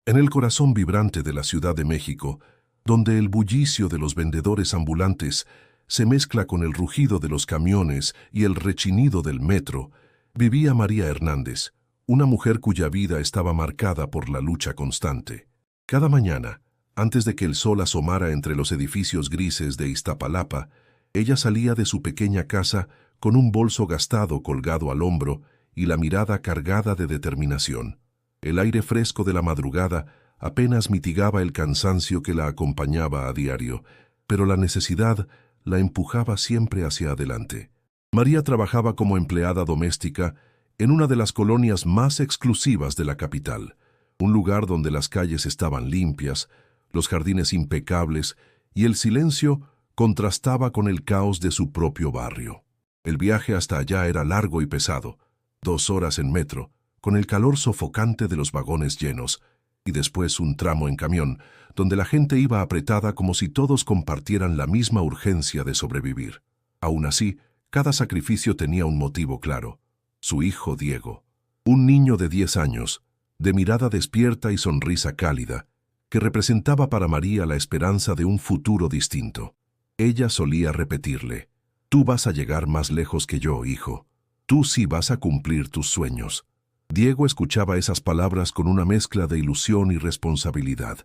En el corazón vibrante de la Ciudad de México, donde el bullicio de los vendedores ambulantes se mezcla con el rugido de los camiones y el rechinido del metro, vivía María Hernández, una mujer cuya vida estaba marcada por la lucha constante. Cada mañana, antes de que el sol asomara entre los edificios grises de Iztapalapa, ella salía de su pequeña casa con un bolso gastado colgado al hombro y la mirada cargada de determinación. El aire fresco de la madrugada apenas mitigaba el cansancio que la acompañaba a diario, pero la necesidad la empujaba siempre hacia adelante. María trabajaba como empleada doméstica en una de las colonias más exclusivas de la capital, un lugar donde las calles estaban limpias, los jardines impecables y el silencio contrastaba con el caos de su propio barrio. El viaje hasta allá era largo y pesado, 2 horas en metro, con el calor sofocante de los vagones llenos, y después un tramo en camión, donde la gente iba apretada como si todos compartieran la misma urgencia de sobrevivir. Aún así, cada sacrificio tenía un motivo claro: su hijo Diego, un niño de 10 años, de mirada despierta y sonrisa cálida, que representaba para María la esperanza de un futuro distinto. Ella solía repetirle: «Tú vas a llegar más lejos que yo, hijo. Tú sí vas a cumplir tus sueños». Diego escuchaba esas palabras con una mezcla de ilusión y responsabilidad.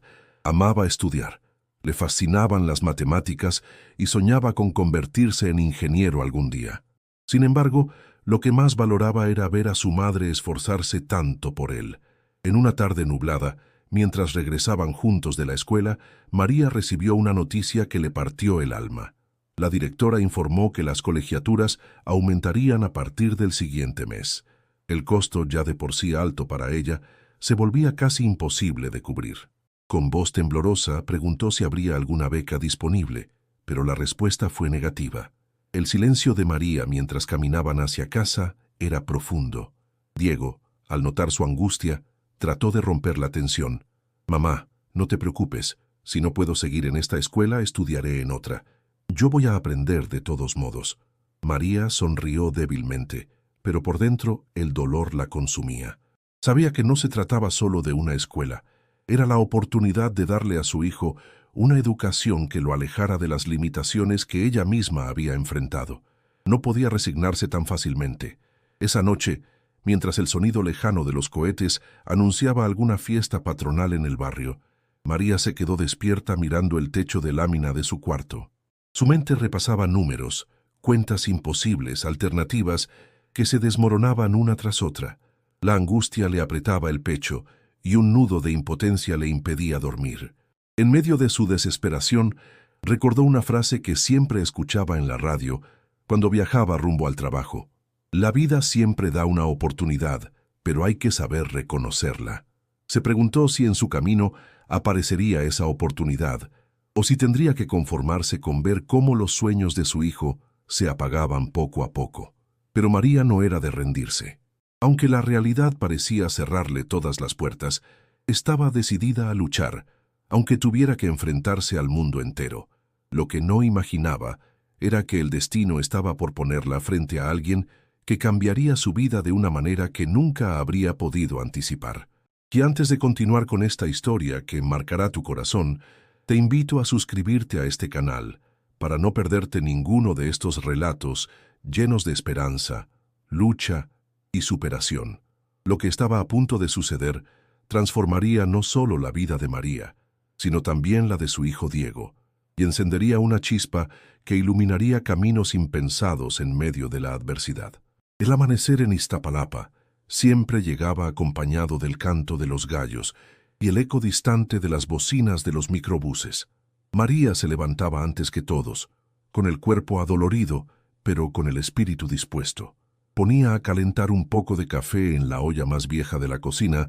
Amaba estudiar, le fascinaban las matemáticas y soñaba con convertirse en ingeniero algún día. Sin embargo, lo que más valoraba era ver a su madre esforzarse tanto por él. En una tarde nublada, mientras regresaban juntos de la escuela, María recibió una noticia que le partió el alma. La directora informó que las colegiaturas aumentarían a partir del siguiente mes. El costo, ya de por sí alto para ella, se volvía casi imposible de cubrir. Con voz temblorosa preguntó si habría alguna beca disponible, pero la respuesta fue negativa. El silencio de María mientras caminaban hacia casa era profundo. Diego, al notar su angustia, trató de romper la tensión. «Mamá, no te preocupes. Si no puedo seguir en esta escuela, estudiaré en otra. Yo voy a aprender de todos modos». María sonrió débilmente, pero por dentro el dolor la consumía. Sabía que no se trataba solo de una escuela. Era la oportunidad de darle a su hijo una educación que lo alejara de las limitaciones que ella misma había enfrentado. No podía resignarse tan fácilmente. Esa noche, mientras el sonido lejano de los cohetes anunciaba alguna fiesta patronal en el barrio, María se quedó despierta mirando el techo de lámina de su cuarto. Su mente repasaba números, cuentas imposibles, alternativas que se desmoronaban una tras otra. La angustia le apretaba el pecho y un nudo de impotencia le impedía dormir. En medio de su desesperación, recordó una frase que siempre escuchaba en la radio cuando viajaba rumbo al trabajo: «La vida siempre da una oportunidad, pero hay que saber reconocerla». Se preguntó si en su camino aparecería esa oportunidad, o si tendría que conformarse con ver cómo los sueños de su hijo se apagaban poco a poco. Pero María no era de rendirse. Aunque la realidad parecía cerrarle todas las puertas, estaba decidida a luchar, aunque tuviera que enfrentarse al mundo entero. Lo que no imaginaba era que el destino estaba por ponerla frente a alguien que cambiaría su vida de una manera que nunca habría podido anticipar. Y antes de continuar con esta historia que marcará tu corazón, te invito a suscribirte a este canal para no perderte ninguno de estos relatos llenos de esperanza, lucha y superación. Lo que estaba a punto de suceder transformaría no solo la vida de María, sino también la de su hijo Diego, y encendería una chispa que iluminaría caminos impensados en medio de la adversidad. El amanecer en Iztapalapa siempre llegaba acompañado del canto de los gallos y el eco distante de las bocinas de los microbuses. María se levantaba antes que todos, con el cuerpo adolorido, pero con el espíritu dispuesto. Ponía a calentar un poco de café en la olla más vieja de la cocina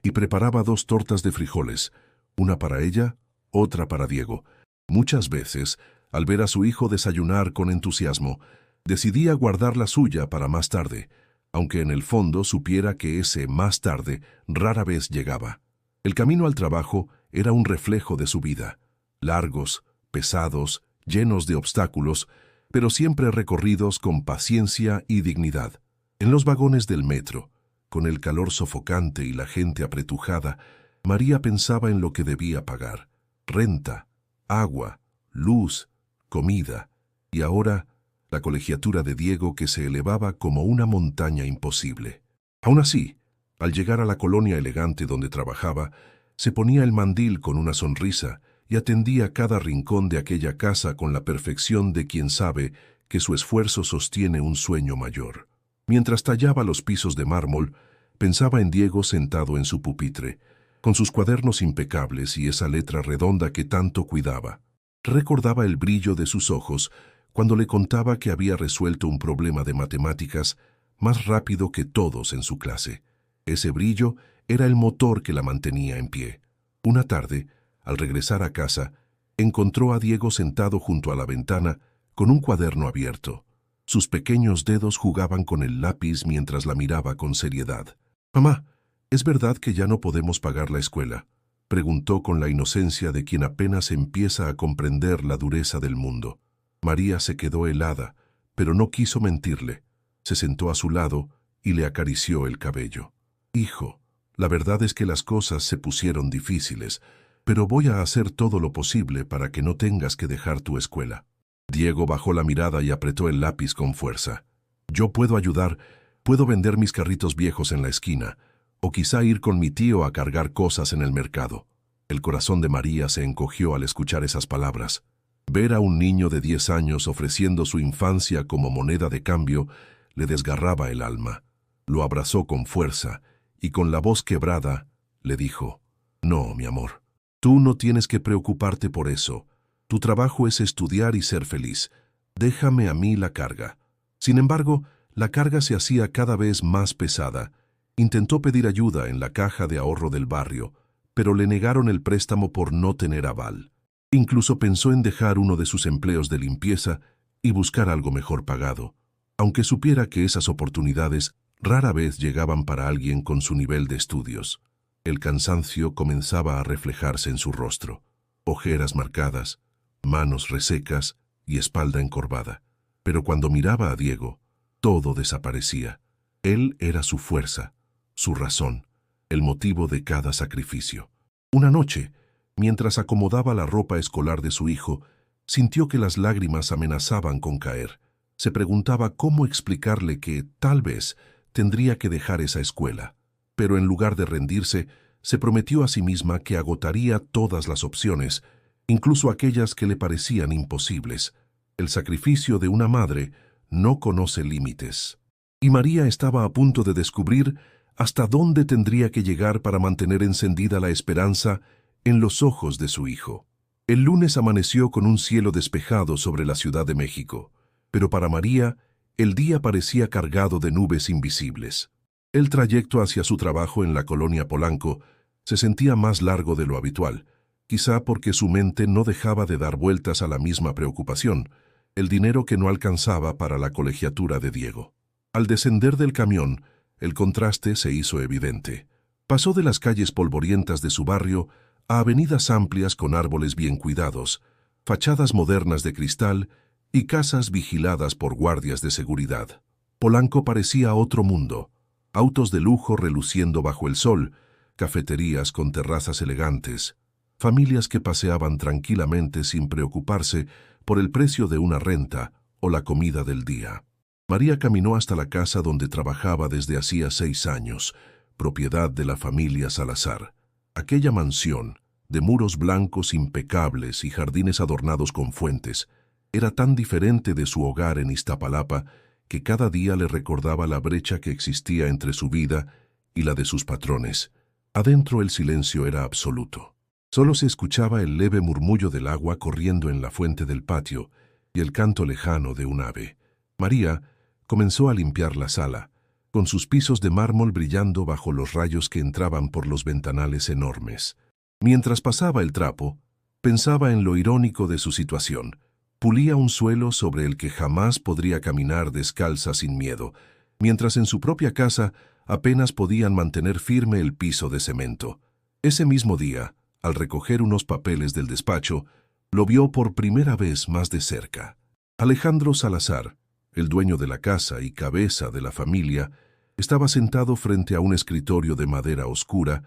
y preparaba 2 tortas de frijoles, una para ella, otra para Diego. Muchas veces, al ver a su hijo desayunar con entusiasmo, decidía guardar la suya para más tarde, aunque en el fondo supiera que ese más tarde rara vez llegaba. El camino al trabajo era un reflejo de su vida: largos, pesados, llenos de obstáculos, pero siempre recorridos con paciencia y dignidad. En los vagones del metro, con el calor sofocante y la gente apretujada, María pensaba en lo que debía pagar: renta, agua, luz, comida, y ahora la colegiatura de Diego, que se elevaba como una montaña imposible. Aún así, al llegar a la colonia elegante donde trabajaba, se ponía el mandil con una sonrisa y atendía cada rincón de aquella casa con la perfección de quien sabe que su esfuerzo sostiene un sueño mayor. Mientras tallaba los pisos de mármol, pensaba en Diego sentado en su pupitre, con sus cuadernos impecables y esa letra redonda que tanto cuidaba. Recordaba el brillo de sus ojos cuando le contaba que había resuelto un problema de matemáticas más rápido que todos en su clase. Ese brillo era el motor que la mantenía en pie. Una tarde, al regresar a casa, encontró a Diego sentado junto a la ventana con un cuaderno abierto. Sus pequeños dedos jugaban con el lápiz mientras la miraba con seriedad. «Mamá, ¿es verdad que ya no podemos pagar la escuela?», preguntó con la inocencia de quien apenas empieza a comprender la dureza del mundo. María se quedó helada, pero no quiso mentirle. Se sentó a su lado y le acarició el cabello. «Hijo, la verdad es que las cosas se pusieron difíciles, pero voy a hacer todo lo posible para que no tengas que dejar tu escuela». Diego bajó la mirada y apretó el lápiz con fuerza. «Yo puedo ayudar, puedo vender mis carritos viejos en la esquina, o quizá ir con mi tío a cargar cosas en el mercado». El corazón de María se encogió al escuchar esas palabras. Ver a un niño de 10 años ofreciendo su infancia como moneda de cambio le desgarraba el alma. Lo abrazó con fuerza y con la voz quebrada le dijo: «No, mi amor, tú no tienes que preocuparte por eso. Tu trabajo es estudiar y ser feliz. Déjame a mí la carga». Sin embargo, la carga se hacía cada vez más pesada. Intentó pedir ayuda en la caja de ahorro del barrio, pero le negaron el préstamo por no tener aval. Incluso pensó en dejar uno de sus empleos de limpieza y buscar algo mejor pagado, aunque supiera que esas oportunidades rara vez llegaban para alguien con su nivel de estudios. El cansancio comenzaba a reflejarse en su rostro: ojeras marcadas, manos resecas y espalda encorvada. Pero cuando miraba a Diego, todo desaparecía. Él era su fuerza, su razón, el motivo de cada sacrificio. Una noche, mientras acomodaba la ropa escolar de su hijo, sintió que las lágrimas amenazaban con caer. Se preguntaba cómo explicarle que, tal vez, tendría que dejar esa escuela. Pero en lugar de rendirse, se prometió a sí misma que agotaría todas las opciones, incluso aquellas que le parecían imposibles. El sacrificio de una madre no conoce límites. Y María estaba a punto de descubrir hasta dónde tendría que llegar para mantener encendida la esperanza en los ojos de su hijo. El lunes amaneció con un cielo despejado sobre la Ciudad de México, pero para María el día parecía cargado de nubes invisibles. El trayecto hacia su trabajo en la colonia Polanco se sentía más largo de lo habitual, quizá porque su mente no dejaba de dar vueltas a la misma preocupación: el dinero que no alcanzaba para la colegiatura de Diego. Al descender del camión, el contraste se hizo evidente. Pasó de las calles polvorientas de su barrio a avenidas amplias con árboles bien cuidados, fachadas modernas de cristal y casas vigiladas por guardias de seguridad. Polanco parecía otro mundo: autos de lujo reluciendo bajo el sol, cafeterías con terrazas elegantes, familias que paseaban tranquilamente sin preocuparse por el precio de una renta o la comida del día. María caminó hasta la casa donde trabajaba desde hacía 6 años, propiedad de la familia Salazar. Aquella mansión, de muros blancos impecables y jardines adornados con fuentes, era tan diferente de su hogar en Iztapalapa que cada día le recordaba la brecha que existía entre su vida y la de sus patrones. Adentro el silencio era absoluto. Solo se escuchaba el leve murmullo del agua corriendo en la fuente del patio y el canto lejano de un ave. María comenzó a limpiar la sala, con sus pisos de mármol brillando bajo los rayos que entraban por los ventanales enormes. Mientras pasaba el trapo, pensaba en lo irónico de su situación. Pulía un suelo sobre el que jamás podría caminar descalza sin miedo, mientras en su propia casa apenas podían mantener firme el piso de cemento. Ese mismo día, al recoger unos papeles del despacho, lo vio por primera vez más de cerca. Alejandro Salazar, el dueño de la casa y cabeza de la familia, estaba sentado frente a un escritorio de madera oscura,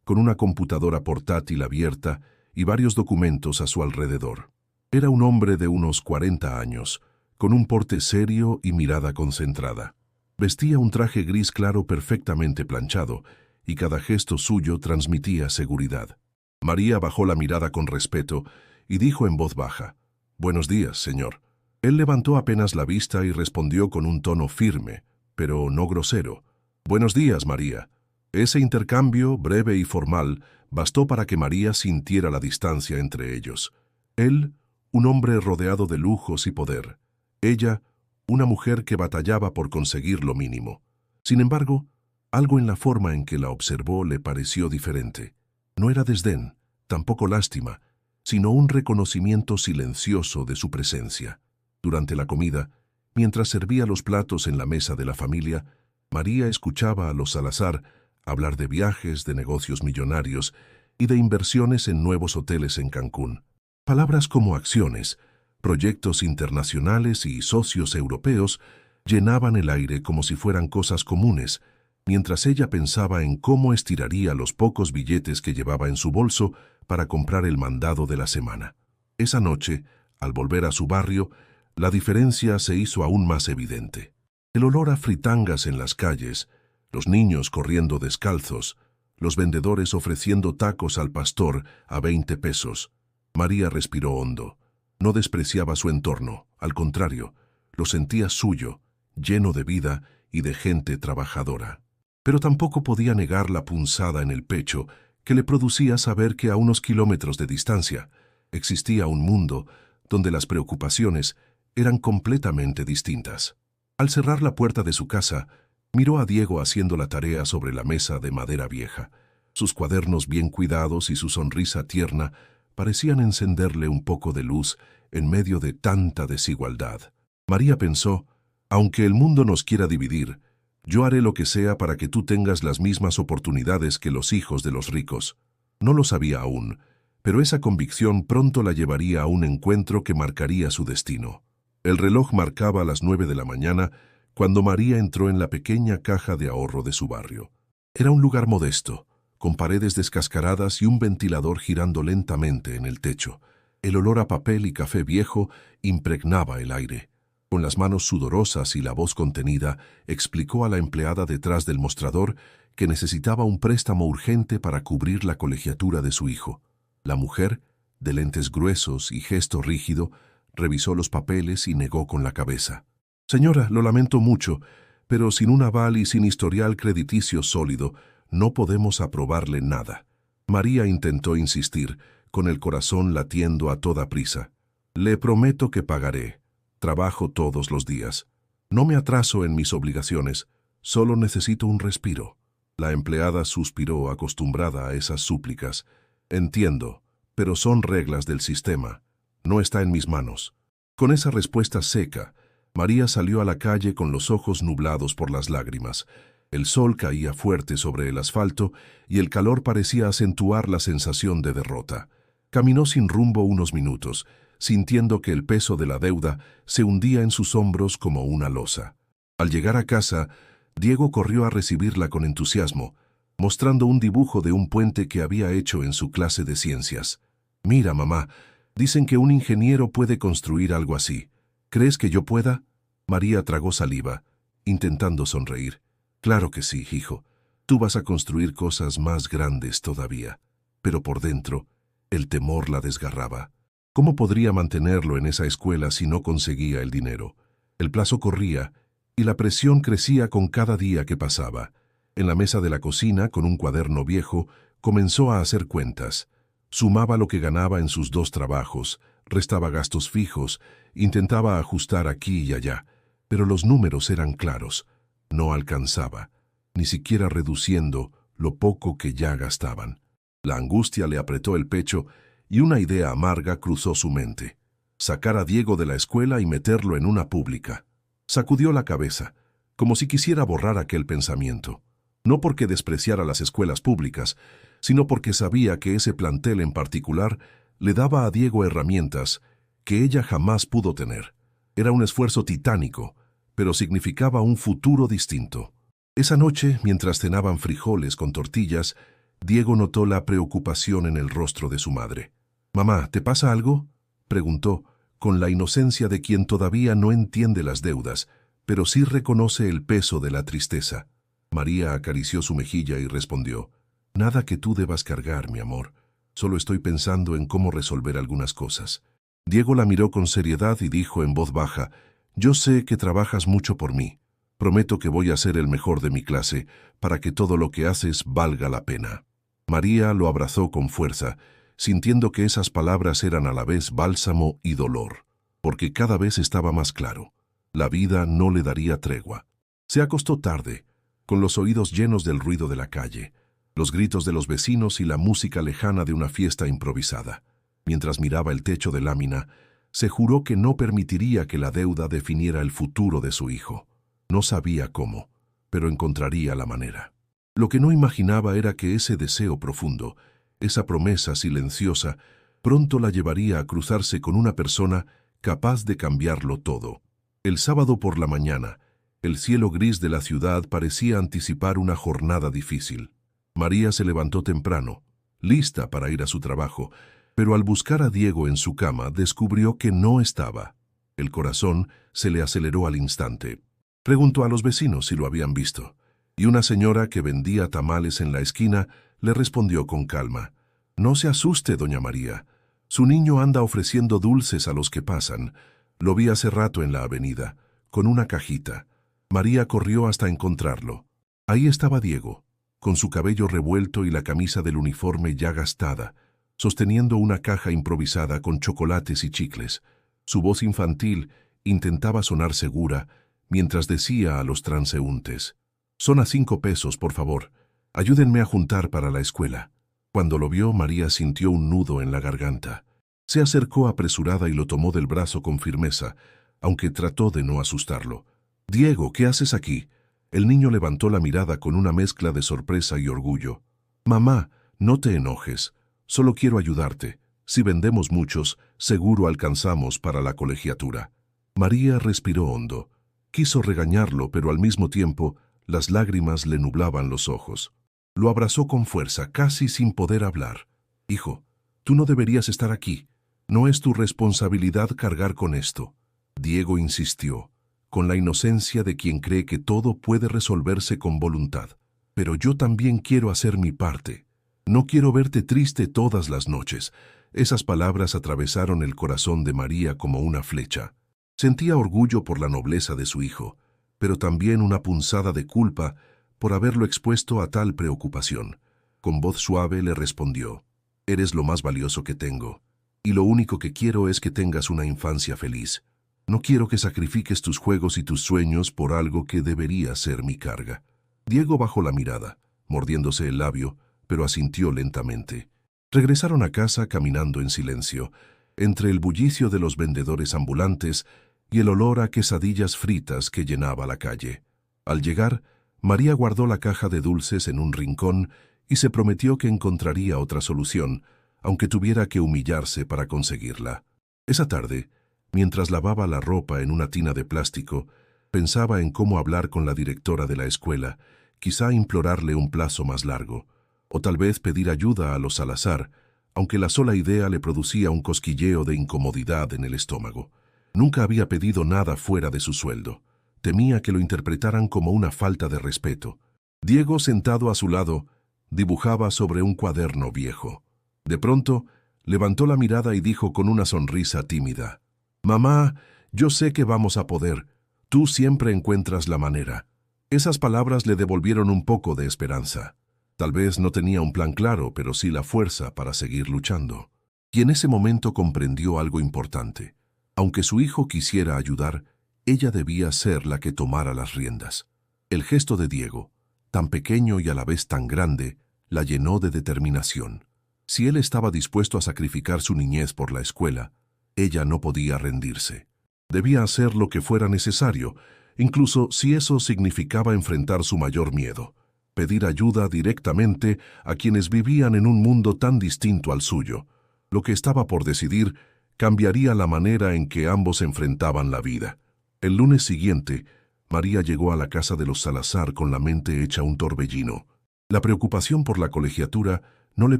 con una computadora portátil abierta y varios documentos a su alrededor. Era un hombre de unos 40 años, con un porte serio y mirada concentrada. Vestía un traje gris claro perfectamente planchado, y cada gesto suyo transmitía seguridad. María bajó la mirada con respeto y dijo en voz baja: «Buenos días, señor». Él levantó apenas la vista y respondió con un tono firme, pero no grosero: «Buenos días, María». Ese intercambio, breve y formal, bastó para que María sintiera la distancia entre ellos. Él, un hombre rodeado de lujos y poder. Ella, una mujer que batallaba por conseguir lo mínimo. Sin embargo, algo en la forma en que la observó le pareció diferente. No era desdén, tampoco lástima, sino un reconocimiento silencioso de su presencia. Durante la comida, mientras servía los platos en la mesa de la familia, María escuchaba a los Salazar hablar de viajes, de negocios millonarios y de inversiones en nuevos hoteles en Cancún. Palabras como acciones, proyectos internacionales y socios europeos llenaban el aire como si fueran cosas comunes, mientras ella pensaba en cómo estiraría los pocos billetes que llevaba en su bolso para comprar el mandado de la semana. Esa noche, al volver a su barrio, la diferencia se hizo aún más evidente. El olor a fritangas en las calles, los niños corriendo descalzos, los vendedores ofreciendo tacos al pastor a 20 pesos. María respiró hondo. No despreciaba su entorno, al contrario, lo sentía suyo, lleno de vida y de gente trabajadora. Pero tampoco podía negar la punzada en el pecho que le producía saber que a unos kilómetros de distancia existía un mundo donde las preocupaciones eran completamente distintas. Al cerrar la puerta de su casa, miró a Diego haciendo la tarea sobre la mesa de madera vieja. Sus cuadernos bien cuidados y su sonrisa tierna parecían encenderle un poco de luz en medio de tanta desigualdad. María pensó: aunque el mundo nos quiera dividir, yo haré lo que sea para que tú tengas las mismas oportunidades que los hijos de los ricos. No lo sabía aún, pero esa convicción pronto la llevaría a un encuentro que marcaría su destino. El reloj marcaba las 9 de la mañana cuando María entró en la pequeña caja de ahorro de su barrio. Era un lugar modesto, con paredes descascaradas y un ventilador girando lentamente en el techo. El olor a papel y café viejo impregnaba el aire. Con las manos sudorosas y la voz contenida, explicó a la empleada detrás del mostrador que necesitaba un préstamo urgente para cubrir la colegiatura de su hijo. La mujer, de lentes gruesos y gesto rígido, revisó los papeles y negó con la cabeza. «Señora, lo lamento mucho, pero sin un aval y sin historial crediticio sólido, no podemos aprobarle nada». María intentó insistir, con el corazón latiendo a toda prisa. «Le prometo que pagaré. Trabajo todos los días. No me atraso en mis obligaciones. Solo necesito un respiro». La empleada suspiró, acostumbrada a esas súplicas. «Entiendo, pero son reglas del sistema. No está en mis manos». Con esa respuesta seca, María salió a la calle con los ojos nublados por las lágrimas. El sol caía fuerte sobre el asfalto y el calor parecía acentuar la sensación de derrota. Caminó sin rumbo unos minutos, sintiendo que el peso de la deuda se hundía en sus hombros como una losa. Al llegar a casa, Diego corrió a recibirla con entusiasmo, mostrando un dibujo de un puente que había hecho en su clase de ciencias. «Mira, mamá, dicen que un ingeniero puede construir algo así. ¿Crees que yo pueda?» María tragó saliva, intentando sonreír. «Claro que sí, hijo. Tú vas a construir cosas más grandes todavía». Pero por dentro, el temor la desgarraba. ¿Cómo podría mantenerlo en esa escuela si no conseguía el dinero? El plazo corría y la presión crecía con cada día que pasaba. En la mesa de la cocina, con un cuaderno viejo, comenzó a hacer cuentas. Sumaba lo que ganaba en sus 2 trabajos, restaba gastos fijos, intentaba ajustar aquí y allá, pero los números eran claros. No alcanzaba, ni siquiera reduciendo lo poco que ya gastaban. La angustia le apretó el pecho y una idea amarga cruzó su mente: sacar a Diego de la escuela y meterlo en una pública. Sacudió la cabeza, como si quisiera borrar aquel pensamiento. No porque despreciara las escuelas públicas, sino porque sabía que ese plantel en particular le daba a Diego herramientas que ella jamás pudo tener. Era un esfuerzo titánico, pero significaba un futuro distinto. Esa noche, mientras cenaban frijoles con tortillas, Diego notó la preocupación en el rostro de su madre. «Mamá, ¿te pasa algo?», preguntó, con la inocencia de quien todavía no entiende las deudas, pero sí reconoce el peso de la tristeza. María acarició su mejilla y respondió: «Nada que tú debas cargar, mi amor. Solo estoy pensando en cómo resolver algunas cosas». Diego la miró con seriedad y dijo en voz baja: «Yo sé que trabajas mucho por mí. Prometo que voy a ser el mejor de mi clase para que todo lo que haces valga la pena». María lo abrazó con fuerza, sintiendo que esas palabras eran a la vez bálsamo y dolor, porque cada vez estaba más claro: la vida no le daría tregua. Se acostó tarde, con los oídos llenos del ruido de la calle, los gritos de los vecinos y la música lejana de una fiesta improvisada. Mientras miraba el techo de lámina, se juró que no permitiría que la deuda definiera el futuro de su hijo. No sabía cómo, pero encontraría la manera. Lo que no imaginaba era que ese deseo profundo, esa promesa silenciosa, pronto la llevaría a cruzarse con una persona capaz de cambiarlo todo. El sábado por la mañana, el cielo gris de la ciudad parecía anticipar una jornada difícil. María se levantó temprano, lista para ir a su trabajo, pero al buscar a Diego en su cama descubrió que no estaba. El corazón se le aceleró al instante. Preguntó a los vecinos si lo habían visto, y una señora que vendía tamales en la esquina le respondió con calma: «No se asuste, doña María. Su niño anda ofreciendo dulces a los que pasan. Lo vi hace rato en la avenida, con una cajita». María corrió hasta encontrarlo. Ahí estaba Diego, con su cabello revuelto y la camisa del uniforme ya gastada, sosteniendo una caja improvisada con chocolates y chicles. Su voz infantil intentaba sonar segura, mientras decía a los transeúntes: «Son a 5 pesos, por favor. Ayúdenme a juntar para la escuela». Cuando lo vio, María sintió un nudo en la garganta. Se acercó apresurada y lo tomó del brazo con firmeza, aunque trató de no asustarlo. «Diego, ¿qué haces aquí?». El niño levantó la mirada con una mezcla de sorpresa y orgullo. «Mamá, no te enojes. Solo quiero ayudarte. Si vendemos muchos, seguro alcanzamos para la colegiatura». María respiró hondo. Quiso regañarlo, pero al mismo tiempo las lágrimas le nublaban los ojos. Lo abrazó con fuerza, casi sin poder hablar. «Hijo, tú no deberías estar aquí. No es tu responsabilidad cargar con esto». Diego insistió, con la inocencia de quien cree que todo puede resolverse con voluntad. «Pero yo también quiero hacer mi parte. No quiero verte triste todas las noches». Esas palabras atravesaron el corazón de María como una flecha. Sentía orgullo por la nobleza de su hijo, pero también una punzada de culpa por haberlo expuesto a tal preocupación. Con voz suave le respondió: «Eres lo más valioso que tengo, y lo único que quiero es que tengas una infancia feliz. No quiero que sacrifiques tus juegos y tus sueños por algo que debería ser mi carga». Diego bajó la mirada, mordiéndose el labio, pero asintió lentamente. Regresaron a casa caminando en silencio, entre el bullicio de los vendedores ambulantes y el olor a quesadillas fritas que llenaba la calle. Al llegar, María guardó la caja de dulces en un rincón y se prometió que encontraría otra solución, aunque tuviera que humillarse para conseguirla. Esa tarde, mientras lavaba la ropa en una tina de plástico, pensaba en cómo hablar con la directora de la escuela, quizá implorarle un plazo más largo, o tal vez pedir ayuda a los Salazar, aunque la sola idea le producía un cosquilleo de incomodidad en el estómago. Nunca había pedido nada fuera de su sueldo. Temía que lo interpretaran como una falta de respeto. Diego, sentado a su lado, dibujaba sobre un cuaderno viejo. De pronto, levantó la mirada y dijo con una sonrisa tímida: «Mamá, yo sé que vamos a poder. Tú siempre encuentras la manera». Esas palabras le devolvieron un poco de esperanza. Tal vez no tenía un plan claro, pero sí la fuerza para seguir luchando. Y en ese momento comprendió algo importante. Aunque su hijo quisiera ayudar, ella debía ser la que tomara las riendas. El gesto de Diego, tan pequeño y a la vez tan grande, la llenó de determinación. Si él estaba dispuesto a sacrificar su niñez por la escuela, ella no podía rendirse. Debía hacer lo que fuera necesario, incluso si eso significaba enfrentar su mayor miedo: pedir ayuda directamente a quienes vivían en un mundo tan distinto al suyo. Lo que estaba por decidir cambiaría la manera en que ambos enfrentaban la vida. El lunes siguiente, María llegó a la casa de los Salazar con la mente hecha un torbellino. La preocupación por la colegiatura no le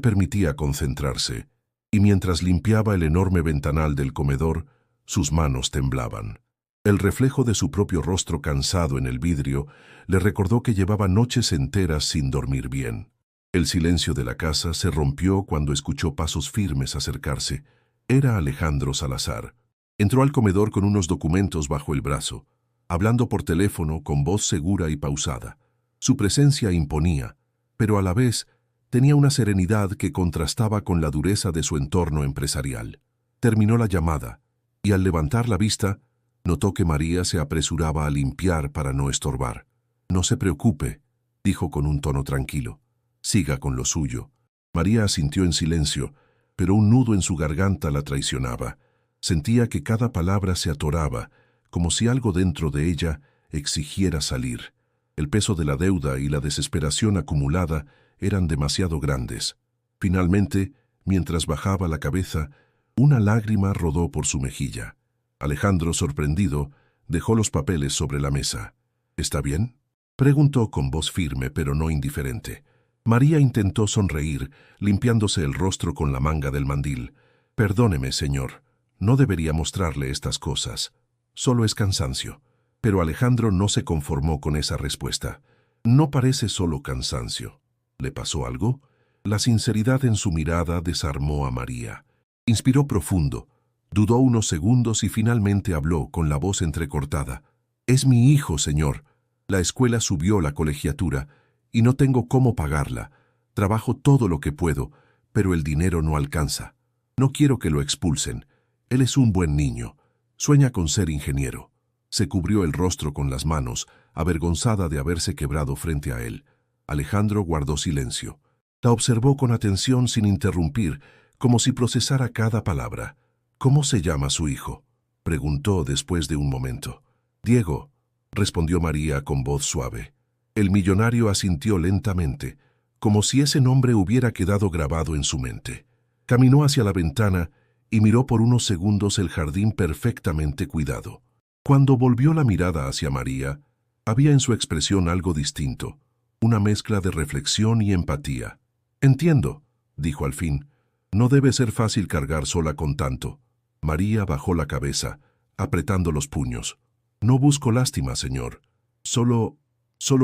permitía concentrarse, y mientras limpiaba el enorme ventanal del comedor, sus manos temblaban. El reflejo de su propio rostro cansado en el vidrio le recordó que llevaba noches enteras sin dormir bien. El silencio de la casa se rompió cuando escuchó pasos firmes acercarse. Era Alejandro Salazar. Entró al comedor con unos documentos bajo el brazo, hablando por teléfono con voz segura y pausada. Su presencia imponía, pero a la vez tenía una serenidad que contrastaba con la dureza de su entorno empresarial. Terminó la llamada, y al levantar la vista, notó que María se apresuraba a limpiar para no estorbar. «No se preocupe», dijo con un tono tranquilo. «Siga con lo suyo». María asintió en silencio, pero un nudo en su garganta la traicionaba. Sentía que cada palabra se atoraba, como si algo dentro de ella exigiera salir. El peso de la deuda y la desesperación acumulada eran demasiado grandes. Finalmente, mientras bajaba la cabeza, una lágrima rodó por su mejilla. Alejandro, sorprendido, dejó los papeles sobre la mesa. «¿Está bien?», preguntó con voz firme pero no indiferente. María intentó sonreír, limpiándose el rostro con la manga del mandil. «Perdóneme, señor, no debería mostrarle estas cosas. Solo es cansancio». Pero Alejandro no se conformó con esa respuesta. «No parece solo cansancio. ¿Le pasó algo?». La sinceridad en su mirada desarmó a María. Inspiró profundo, dudó unos segundos y finalmente habló con la voz entrecortada. «Es mi hijo, señor. La escuela subió la colegiatura y no tengo cómo pagarla. Trabajo todo lo que puedo, pero el dinero no alcanza. No quiero que lo expulsen. Él es un buen niño. Sueña con ser ingeniero». Se cubrió el rostro con las manos, avergonzada de haberse quebrado frente a él. Alejandro guardó silencio. La observó con atención sin interrumpir, como si procesara cada palabra. «¿Cómo se llama su hijo?», preguntó después de un momento. «Diego», respondió María con voz suave. El millonario asintió lentamente, como si ese nombre hubiera quedado grabado en su mente. Caminó hacia la ventana y miró por unos segundos el jardín perfectamente cuidado. Cuando volvió la mirada hacia María, había en su expresión algo distinto, una mezcla de reflexión y empatía. «Entiendo», dijo al fin. «No debe ser fácil cargar sola con tanto». María bajó la cabeza, apretando los puños. «No busco lástima, señor. Solo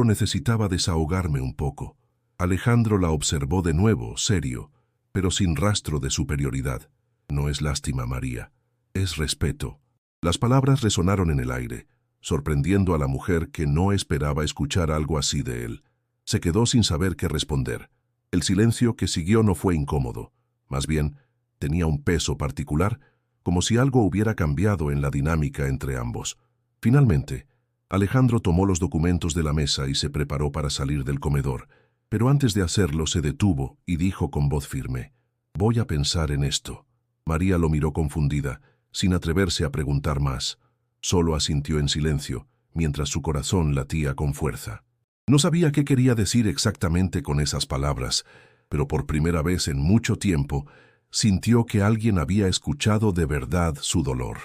necesitaba desahogarme un poco». Alejandro la observó de nuevo, serio, pero sin rastro de superioridad. «No es lástima, María. Es respeto». Las palabras resonaron en el aire, sorprendiendo a la mujer que no esperaba escuchar algo así de él. Se quedó sin saber qué responder. El silencio que siguió no fue incómodo. Más bien, tenía un peso particular, como si algo hubiera cambiado en la dinámica entre ambos. Finalmente, Alejandro tomó los documentos de la mesa y se preparó para salir del comedor, pero antes de hacerlo se detuvo y dijo con voz firme: «Voy a pensar en esto». María lo miró confundida, sin atreverse a preguntar más. Solo asintió en silencio, mientras su corazón latía con fuerza. No sabía qué quería decir exactamente con esas palabras, pero por primera vez en mucho tiempo sintió que alguien había escuchado de verdad su dolor.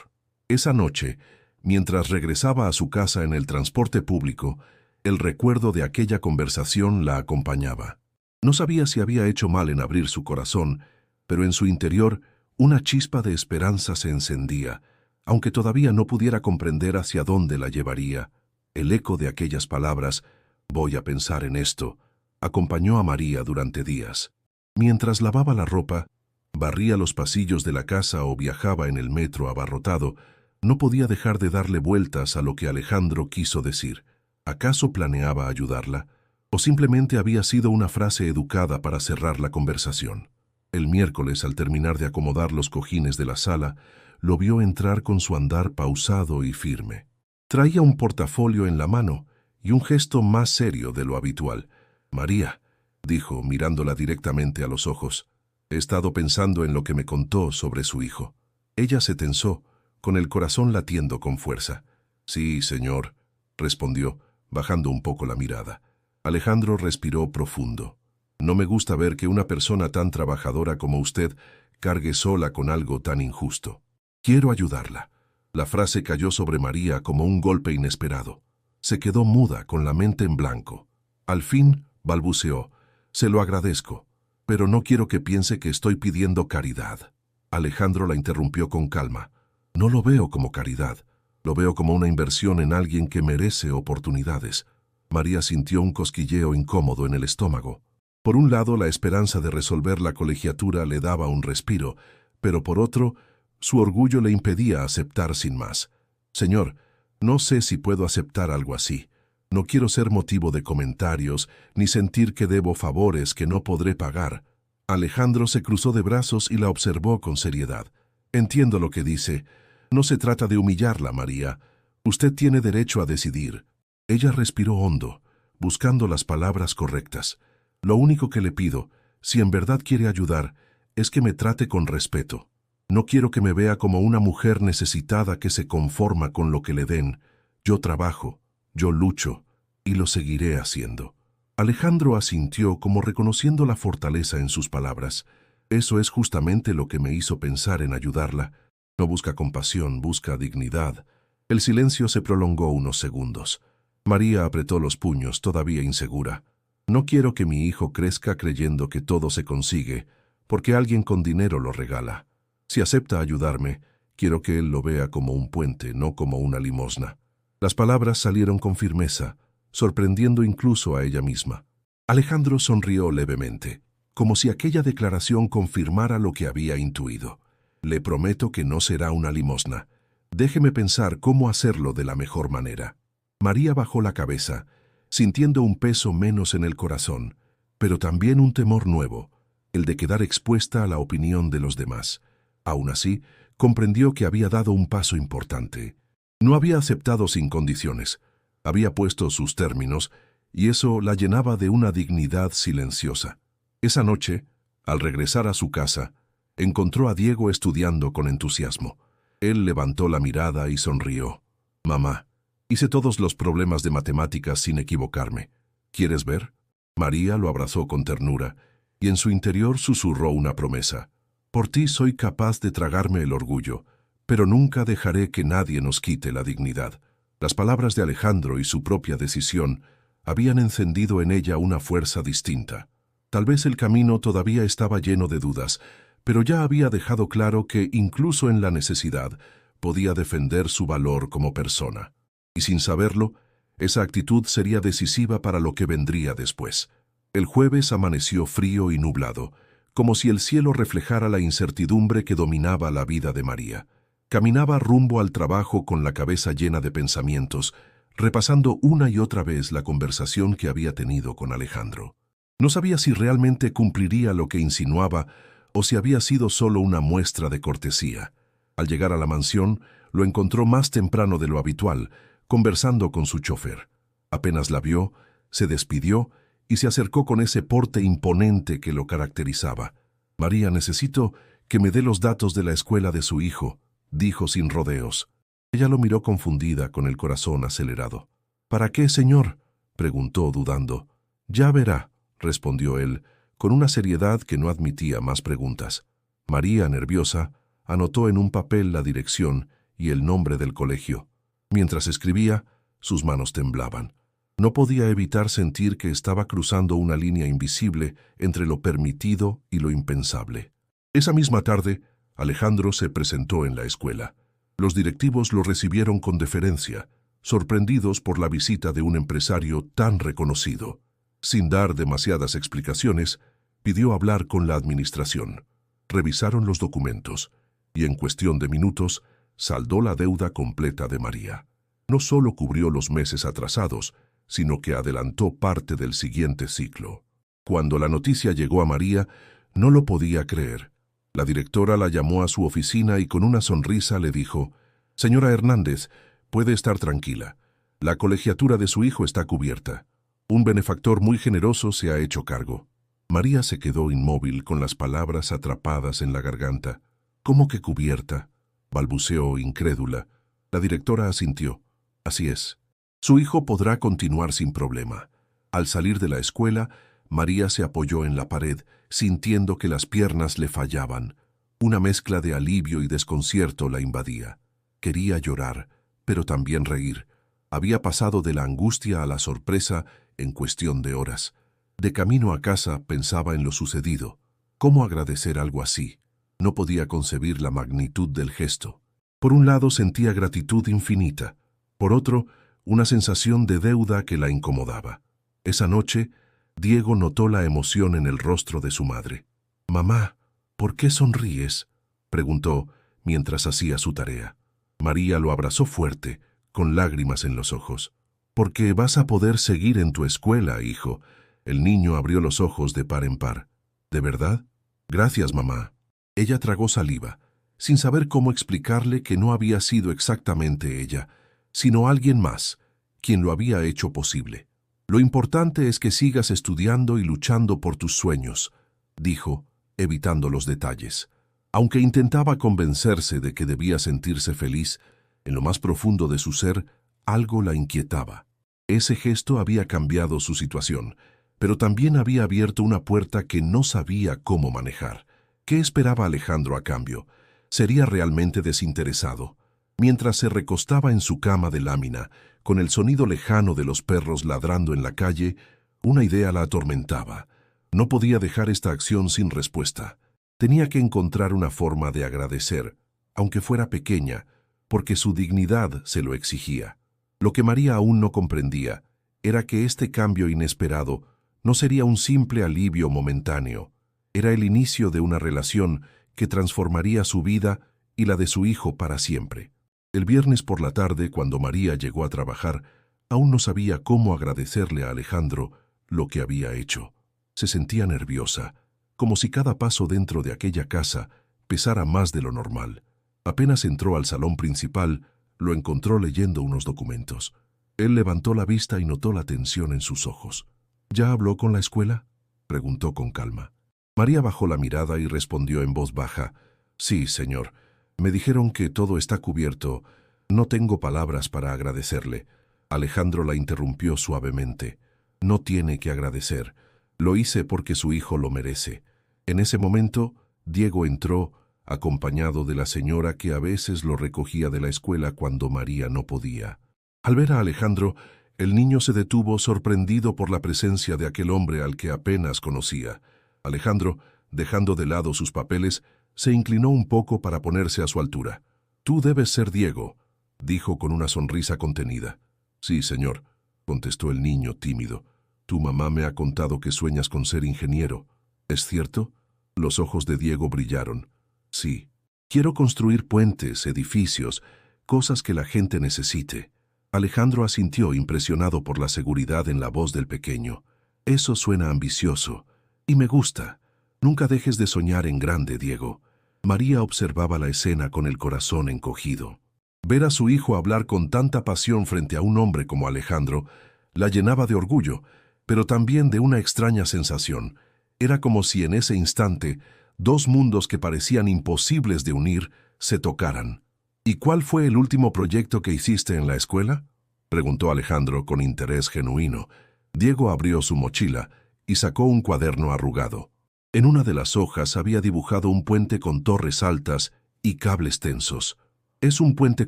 Esa noche, mientras regresaba a su casa en el transporte público, el recuerdo de aquella conversación la acompañaba. No sabía si había hecho mal en abrir su corazón, pero en su interior una chispa de esperanza se encendía, aunque todavía no pudiera comprender hacia dónde la llevaría. El eco de aquellas palabras, «voy a pensar en esto», acompañó a María durante días. Mientras lavaba la ropa, barría los pasillos de la casa o viajaba en el metro abarrotado, no podía dejar de darle vueltas a lo que Alejandro quiso decir. ¿Acaso planeaba ayudarla? ¿O simplemente había sido una frase educada para cerrar la conversación? El miércoles, al terminar de acomodar los cojines de la sala, lo vio entrar con su andar pausado y firme. Traía un portafolio en la mano y un gesto más serio de lo habitual. «María», dijo, mirándola directamente a los ojos, «he estado pensando en lo que me contó sobre su hijo». Ella se tensó, con el corazón latiendo con fuerza. «Sí, señor», respondió, bajando un poco la mirada. Alejandro respiró profundo. «No me gusta ver que una persona tan trabajadora como usted cargue sola con algo tan injusto. Quiero ayudarla». La frase cayó sobre María como un golpe inesperado. Se quedó muda, con la mente en blanco. Al fin balbuceó: Se lo agradezco, pero no quiero que piense que estoy pidiendo caridad. Alejandro la interrumpió con calma. No lo veo como caridad, lo veo como una inversión en alguien que merece oportunidades. María sintió un cosquilleo incómodo en el estómago. Por un lado, la esperanza de resolver la colegiatura le daba un respiro, pero por otro, su orgullo le impedía aceptar sin más. Señor, no sé si puedo aceptar algo así. No quiero ser motivo de comentarios, ni sentir que debo favores que no podré pagar. Alejandro se cruzó de brazos y la observó con seriedad. Entiendo lo que dice. No se trata de humillarla, María. Usted tiene derecho a decidir. Ella respiró hondo, buscando las palabras correctas. Lo único que le pido, si en verdad quiere ayudar, es que me trate con respeto. No quiero que me vea como una mujer necesitada que se conforma con lo que le den. Yo trabajo, yo lucho, y lo seguiré haciendo. Alejandro asintió como reconociendo la fortaleza en sus palabras. Eso es justamente lo que me hizo pensar en ayudarla. No busca compasión, busca dignidad. El silencio se prolongó unos segundos. María apretó los puños, todavía insegura. No quiero que mi hijo crezca creyendo que todo se consigue, porque alguien con dinero lo regala. Si acepta ayudarme, quiero que él lo vea como un puente, no como una limosna. Las palabras salieron con firmeza, sorprendiendo incluso a ella misma. Alejandro sonrió levemente, como si aquella declaración confirmara lo que había intuido. Le prometo que no será una limosna. Déjeme pensar cómo hacerlo de la mejor manera. María bajó la cabeza, sintiendo un peso menos en el corazón, pero también un temor nuevo, el de quedar expuesta a la opinión de los demás. Aún así, comprendió que había dado un paso importante. No había aceptado sin condiciones, había puesto sus términos, y eso la llenaba de una dignidad silenciosa. Esa noche, al regresar a su casa, encontró a Diego estudiando con entusiasmo. Él levantó la mirada y sonrió. «Mamá, hice todos los problemas de matemáticas sin equivocarme. ¿Quieres ver?» María lo abrazó con ternura, y en su interior susurró una promesa. «Por ti soy capaz de tragarme el orgullo, pero nunca dejaré que nadie nos quite la dignidad». Las palabras de Alejandro y su propia decisión habían encendido en ella una fuerza distinta. Tal vez el camino todavía estaba lleno de dudas, pero ya había dejado claro que, incluso en la necesidad, podía defender su valor como persona. Y sin saberlo, esa actitud sería decisiva para lo que vendría después. El jueves amaneció frío y nublado, como si el cielo reflejara la incertidumbre que dominaba la vida de María. Caminaba rumbo al trabajo con la cabeza llena de pensamientos, repasando una y otra vez la conversación que había tenido con Alejandro. No sabía si realmente cumpliría lo que insinuaba o si había sido solo una muestra de cortesía. Al llegar a la mansión, lo encontró más temprano de lo habitual, conversando con su chofer. Apenas la vio, se despidió y se acercó con ese porte imponente que lo caracterizaba. «María, necesito que me dé los datos de la escuela de su hijo», dijo sin rodeos. Ella lo miró confundida, con el corazón acelerado. «¿Para qué, señor?», preguntó dudando. «Ya verá», respondió él, con una seriedad que no admitía más preguntas. María, nerviosa, anotó en un papel la dirección y el nombre del colegio. Mientras escribía, sus manos temblaban. No podía evitar sentir que estaba cruzando una línea invisible entre lo permitido y lo impensable. Esa misma tarde, Alejandro se presentó en la escuela. Los directivos lo recibieron con deferencia, sorprendidos por la visita de un empresario tan reconocido. Sin dar demasiadas explicaciones, pidió hablar con la administración. Revisaron los documentos y en cuestión de minutos saldó la deuda completa de María. No solo cubrió los meses atrasados, sino que adelantó parte del siguiente ciclo. Cuando la noticia llegó a María, no lo podía creer. La directora la llamó a su oficina y con una sonrisa le dijo: «Señora Hernández, puede estar tranquila. La colegiatura de su hijo está cubierta. Un benefactor muy generoso se ha hecho cargo». María se quedó inmóvil con las palabras atrapadas en la garganta. «¿Cómo que cubierta?», balbuceó incrédula. La directora asintió. «Así es. Su hijo podrá continuar sin problema». Al salir de la escuela, María se apoyó en la pared, sintiendo que las piernas le fallaban. Una mezcla de alivio y desconcierto la invadía. Quería llorar, pero también reír. Había pasado de la angustia a la sorpresa en cuestión de horas. De camino a casa pensaba en lo sucedido. ¿Cómo agradecer algo así? No podía concebir la magnitud del gesto. Por un lado sentía gratitud infinita, por otro, una sensación de deuda que la incomodaba. Esa noche, Diego notó la emoción en el rostro de su madre. «Mamá, ¿por qué sonríes?», preguntó mientras hacía su tarea. María lo abrazó fuerte, con lágrimas en los ojos. «Porque vas a poder seguir en tu escuela, hijo». El niño abrió los ojos de par en par. «¿De verdad? Gracias, mamá». Ella tragó saliva, sin saber cómo explicarle que no había sido exactamente ella, sino alguien más, quien lo había hecho posible. «Lo importante es que sigas estudiando y luchando por tus sueños», dijo, evitando los detalles. Aunque intentaba convencerse de que debía sentirse feliz, en lo más profundo de su ser, algo la inquietaba. Ese gesto había cambiado su situación, pero también había abierto una puerta que no sabía cómo manejar. ¿Qué esperaba Alejandro a cambio? ¿Sería realmente desinteresado? Mientras se recostaba en su cama de lámina, con el sonido lejano de los perros ladrando en la calle, una idea la atormentaba. No podía dejar esta acción sin respuesta. Tenía que encontrar una forma de agradecer, aunque fuera pequeña, porque su dignidad se lo exigía. Lo que María aún no comprendía era que este cambio inesperado no sería un simple alivio momentáneo. Era el inicio de una relación que transformaría su vida y la de su hijo para siempre. El viernes por la tarde, cuando María llegó a trabajar, aún no sabía cómo agradecerle a Alejandro lo que había hecho. Se sentía nerviosa, como si cada paso dentro de aquella casa pesara más de lo normal. Apenas entró al salón principal, lo encontró leyendo unos documentos. Él levantó la vista y notó la tensión en sus ojos. «¿Ya habló con la escuela?», preguntó con calma. María bajó la mirada y respondió en voz baja: «Sí, señor. Me dijeron que todo está cubierto. No tengo palabras para agradecerle». Alejandro la interrumpió suavemente. «No tiene que agradecer. Lo hice porque su hijo lo merece». En ese momento, Diego entró, acompañado de la señora que a veces lo recogía de la escuela cuando María no podía. Al ver a Alejandro, el niño se detuvo sorprendido por la presencia de aquel hombre al que apenas conocía. Alejandro, dejando de lado sus papeles, se inclinó un poco para ponerse a su altura. «Tú debes ser Diego», dijo con una sonrisa contenida. «Sí, señor», contestó el niño tímido. «Tu mamá me ha contado que sueñas con ser ingeniero. ¿Es cierto?». Los ojos de Diego brillaron. «Sí. Quiero construir puentes, edificios, cosas que la gente necesite». Alejandro asintió, impresionado por la seguridad en la voz del pequeño. «Eso suena ambicioso. Y me gusta. Nunca dejes de soñar en grande, Diego». María observaba la escena con el corazón encogido. Ver a su hijo hablar con tanta pasión frente a un hombre como Alejandro la llenaba de orgullo, pero también de una extraña sensación. Era como si en ese instante dos mundos que parecían imposibles de unir se tocaran. «¿Y cuál fue el último proyecto que hiciste en la escuela?», preguntó Alejandro con interés genuino. Diego abrió su mochila y sacó un cuaderno arrugado. En una de las hojas había dibujado un puente con torres altas y cables tensos. «Es un puente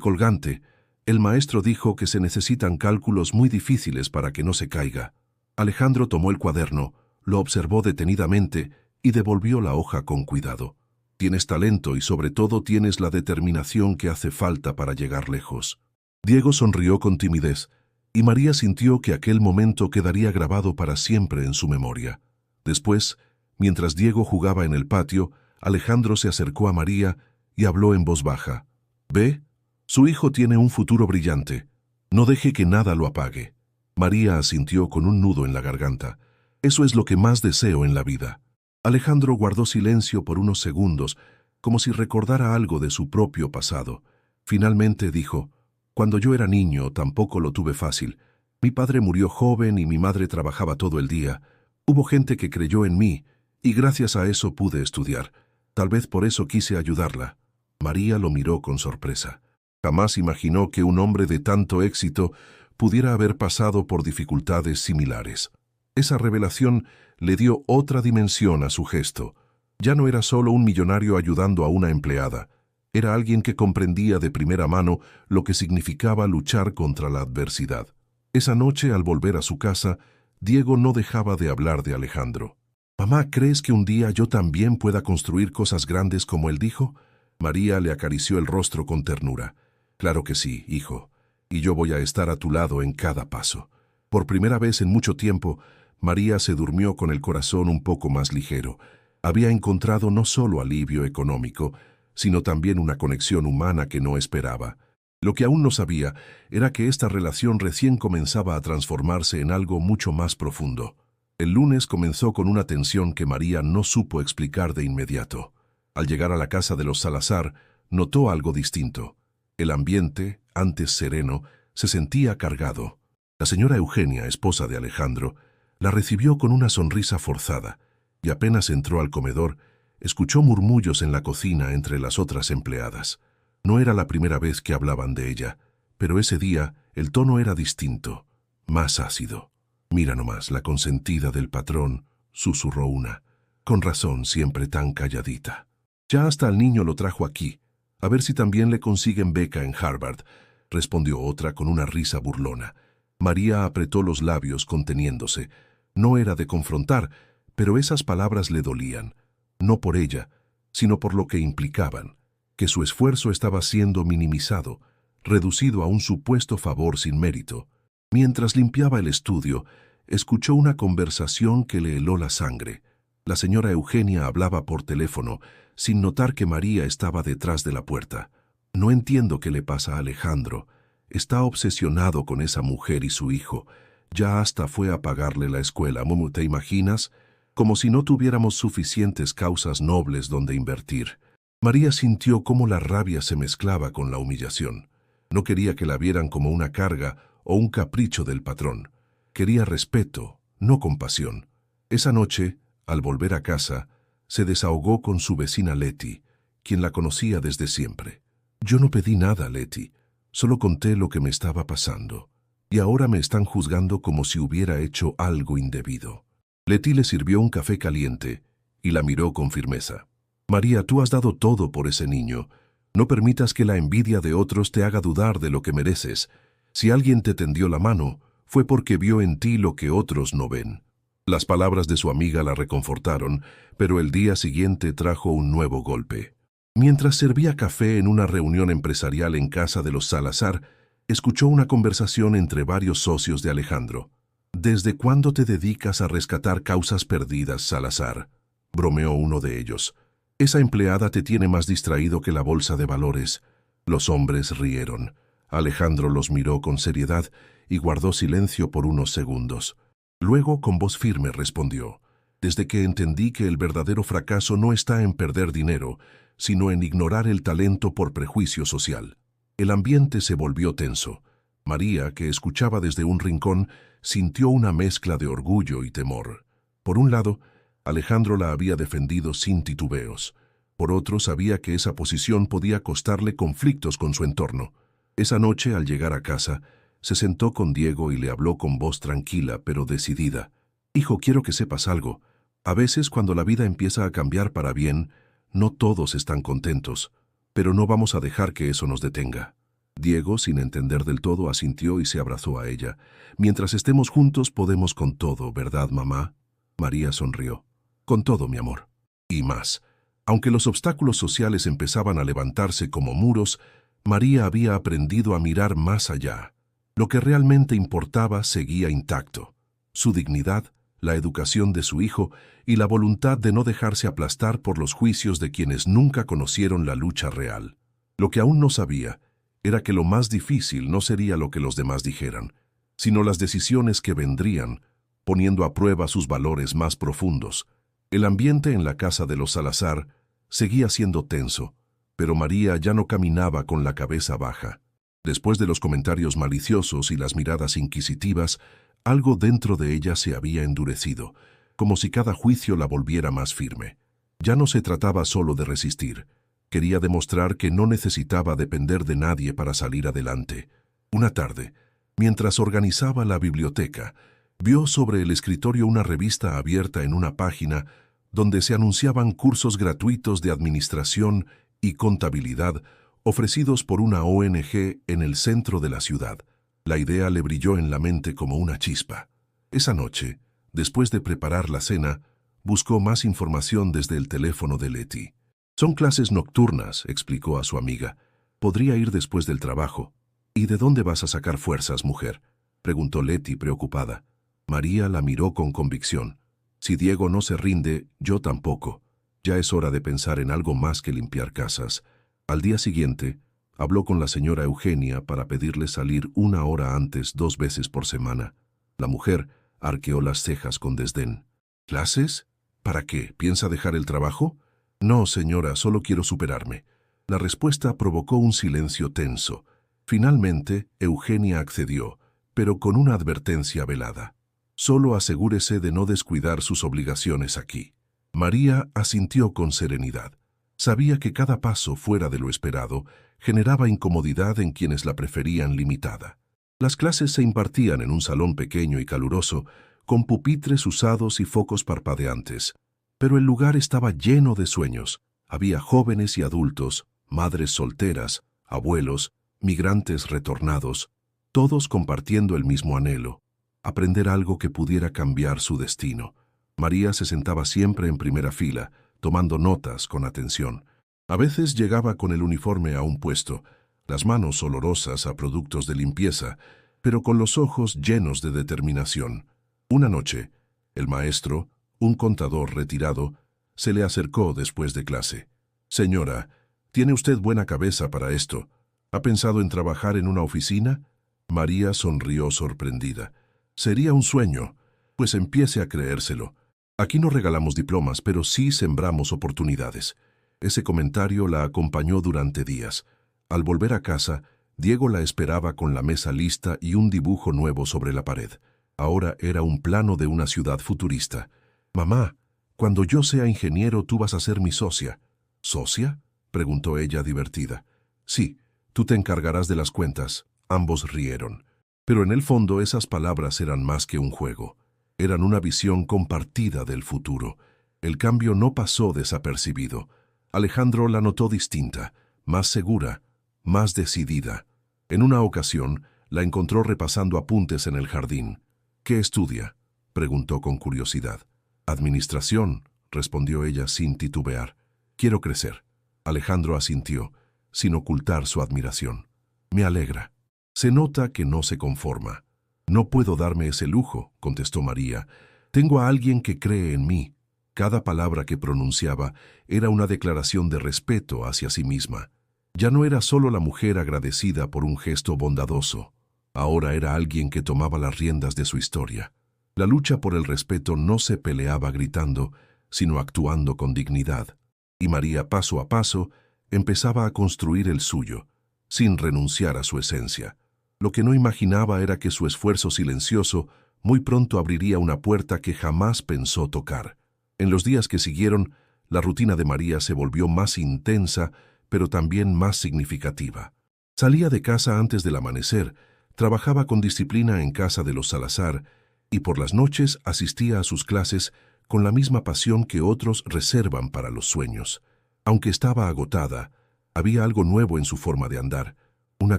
colgante. El maestro dijo que se necesitan cálculos muy difíciles para que no se caiga». Alejandro tomó el cuaderno, lo observó detenidamente y devolvió la hoja con cuidado. «Tienes talento y sobre todo tienes la determinación que hace falta para llegar lejos». Diego sonrió con timidez, y María sintió que aquel momento quedaría grabado para siempre en su memoria. Después, mientras Diego jugaba en el patio, Alejandro se acercó a María y habló en voz baja. «¿Ve? Su hijo tiene un futuro brillante. No deje que nada lo apague». María asintió con un nudo en la garganta. «Eso es lo que más deseo en la vida». Alejandro guardó silencio por unos segundos, como si recordara algo de su propio pasado. Finalmente dijo: «Cuando yo era niño tampoco lo tuve fácil. Mi padre murió joven y mi madre trabajaba todo el día. Hubo gente que creyó en mí, y gracias a eso pude estudiar. Tal vez por eso quise ayudarla». María lo miró con sorpresa. Jamás imaginó que un hombre de tanto éxito pudiera haber pasado por dificultades similares. Esa revelación le dio otra dimensión a su gesto. Ya no era solo un millonario ayudando a una empleada. Era alguien que comprendía de primera mano lo que significaba luchar contra la adversidad. Esa noche, al volver a su casa, Diego no dejaba de hablar de Alejandro. «Mamá, ¿crees que un día yo también pueda construir cosas grandes como él dijo?» María le acarició el rostro con ternura. «Claro que sí, hijo, y yo voy a estar a tu lado en cada paso». Por primera vez en mucho tiempo, María se durmió con el corazón un poco más ligero. Había encontrado no solo alivio económico, sino también una conexión humana que no esperaba. Lo que aún no sabía era que esta relación recién comenzaba a transformarse en algo mucho más profundo. El lunes comenzó con una tensión que María no supo explicar de inmediato. Al llegar a la casa de los Salazar, notó algo distinto. El ambiente, antes sereno, se sentía cargado. La señora Eugenia, esposa de Alejandro, la recibió con una sonrisa forzada, y apenas entró al comedor, escuchó murmullos en la cocina entre las otras empleadas. No era la primera vez que hablaban de ella, pero ese día el tono era distinto, más ácido. «Mira nomás, la consentida del patrón», susurró una. «Con razón, siempre tan calladita. Ya hasta el niño lo trajo aquí. A ver si también le consiguen beca en Harvard», respondió otra con una risa burlona. María apretó los labios conteniéndose. No era de confrontar, pero esas palabras le dolían, no por ella, sino por lo que implicaban, que su esfuerzo estaba siendo minimizado, reducido a un supuesto favor sin mérito. Mientras limpiaba el estudio, escuchó una conversación que le heló la sangre. La señora Eugenia hablaba por teléfono, sin notar que María estaba detrás de la puerta. «No entiendo qué le pasa a Alejandro. Está obsesionado con esa mujer y su hijo. Ya hasta fue a pagarle la escuela, ¿te imaginas? Como si no tuviéramos suficientes causas nobles donde invertir». María sintió cómo la rabia se mezclaba con la humillación. No quería que la vieran como una carga o un capricho del patrón. Quería respeto, no compasión. Esa noche, al volver a casa, se desahogó con su vecina Leti, quien la conocía desde siempre. «Yo no pedí nada, Leti. Solo conté lo que me estaba pasando. Y ahora me están juzgando como si hubiera hecho algo indebido». Leti le sirvió un café caliente y la miró con firmeza. «María, tú has dado todo por ese niño. No permitas que la envidia de otros te haga dudar de lo que mereces. Si alguien te tendió la mano, fue porque vio en ti lo que otros no ven». Las palabras de su amiga la reconfortaron, pero el día siguiente trajo un nuevo golpe. Mientras servía café en una reunión empresarial en casa de los Salazar, escuchó una conversación entre varios socios de Alejandro. «¿Desde cuándo te dedicas a rescatar causas perdidas, Salazar?», bromeó uno de ellos. «Esa empleada te tiene más distraído que la bolsa de valores». Los hombres rieron. Alejandro los miró con seriedad y guardó silencio por unos segundos. Luego, con voz firme, respondió: «Desde que entendí que el verdadero fracaso no está en perder dinero, sino en ignorar el talento por prejuicio social». El ambiente se volvió tenso. María, que escuchaba desde un rincón, sintió una mezcla de orgullo y temor. Por un lado, Alejandro la había defendido sin titubeos. Por otro, sabía que esa posición podía costarle conflictos con su entorno. Esa noche, al llegar a casa, se sentó con Diego y le habló con voz tranquila pero decidida. «Hijo, quiero que sepas algo. A veces, cuando la vida empieza a cambiar para bien, no todos están contentos, pero no vamos a dejar que eso nos detenga». Diego, sin entender del todo, asintió y se abrazó a ella. «Mientras estemos juntos podemos con todo, ¿verdad, mamá?». María sonrió. «Con todo, mi amor». Y más. Aunque los obstáculos sociales empezaban a levantarse como muros, María había aprendido a mirar más allá. Lo que realmente importaba seguía intacto: su dignidad, la educación de su hijo y la voluntad de no dejarse aplastar por los juicios de quienes nunca conocieron la lucha real. Lo que aún no sabía era que lo más difícil no sería lo que los demás dijeran, sino las decisiones que vendrían, poniendo a prueba sus valores más profundos. El ambiente en la casa de los Salazar seguía siendo tenso, pero María ya no caminaba con la cabeza baja. Después de los comentarios maliciosos y las miradas inquisitivas, algo dentro de ella se había endurecido, como si cada juicio la volviera más firme. Ya no se trataba solo de resistir. Quería demostrar que no necesitaba depender de nadie para salir adelante. Una tarde, mientras organizaba la biblioteca, vio sobre el escritorio una revista abierta en una página donde se anunciaban cursos gratuitos de administración y contabilidad ofrecidos por una ONG en el centro de la ciudad. La idea le brilló en la mente como una chispa. Esa noche, después de preparar la cena, buscó más información desde el teléfono de Leti. Son clases nocturnas, explicó a su amiga. Podría ir después del trabajo. ¿Y de dónde vas a sacar fuerzas, mujer?, preguntó Leti preocupada. María la miró con convicción. Si Diego no se rinde, yo tampoco. Ya es hora de pensar en algo más que limpiar casas. Al día siguiente, habló con la señora Eugenia para pedirle salir 1 hora antes 2 veces por semana. La mujer arqueó las cejas con desdén. ¿Clases? ¿Para qué? ¿Piensa dejar el trabajo? No, señora, solo quiero superarme. La respuesta provocó un silencio tenso. Finalmente, Eugenia accedió, pero con una advertencia velada. Solo asegúrese de no descuidar sus obligaciones aquí. María asintió con serenidad. Sabía que cada paso fuera de lo esperado generaba incomodidad en quienes la preferían limitada. Las clases se impartían en un salón pequeño y caluroso, con pupitres usados y focos parpadeantes. Pero el lugar estaba lleno de sueños. Había jóvenes y adultos, madres solteras, abuelos, migrantes retornados, todos compartiendo el mismo anhelo: aprender algo que pudiera cambiar su destino. María se sentaba siempre en primera fila, tomando notas con atención. A veces llegaba con el uniforme a un puesto, las manos olorosas a productos de limpieza, pero con los ojos llenos de determinación. Una noche, el maestro, un contador retirado, se le acercó después de clase. «Señora, ¿tiene usted buena cabeza para esto? ¿Ha pensado en trabajar en una oficina?» María sonrió sorprendida. «Sería un sueño, pues empiece a creérselo. Aquí no regalamos diplomas, pero sí sembramos oportunidades». Ese comentario la acompañó durante días. Al volver a casa, Diego la esperaba con la mesa lista y un dibujo nuevo sobre la pared. Ahora era un plano de una ciudad futurista. «Mamá, cuando yo sea ingeniero, tú vas a ser mi socia». «¿Socia?», preguntó ella divertida. «Sí, tú te encargarás de las cuentas». Ambos rieron. Pero en el fondo esas palabras eran más que un juego. Eran una visión compartida del futuro. El cambio no pasó desapercibido. Alejandro la notó distinta, más segura, más decidida. En una ocasión, la encontró repasando apuntes en el jardín. «¿Qué estudia?», preguntó con curiosidad. «Administración», respondió ella sin titubear. «Quiero crecer». Alejandro asintió, sin ocultar su admiración. «Me alegra». «Se nota que no se conforma». «No puedo darme ese lujo», contestó María. «Tengo a alguien que cree en mí». Cada palabra que pronunciaba era una declaración de respeto hacia sí misma. Ya no era solo la mujer agradecida por un gesto bondadoso. Ahora era alguien que tomaba las riendas de su historia. La lucha por el respeto no se peleaba gritando, sino actuando con dignidad. Y María, paso a paso, empezaba a construir el suyo, sin renunciar a su esencia. Lo que no imaginaba era que su esfuerzo silencioso muy pronto abriría una puerta que jamás pensó tocar. En los días que siguieron, la rutina de María se volvió más intensa, pero también más significativa. Salía de casa antes del amanecer, trabajaba con disciplina en casa de los Salazar y por las noches asistía a sus clases con la misma pasión que otros reservan para los sueños. Aunque estaba agotada, había algo nuevo en su forma de andar, una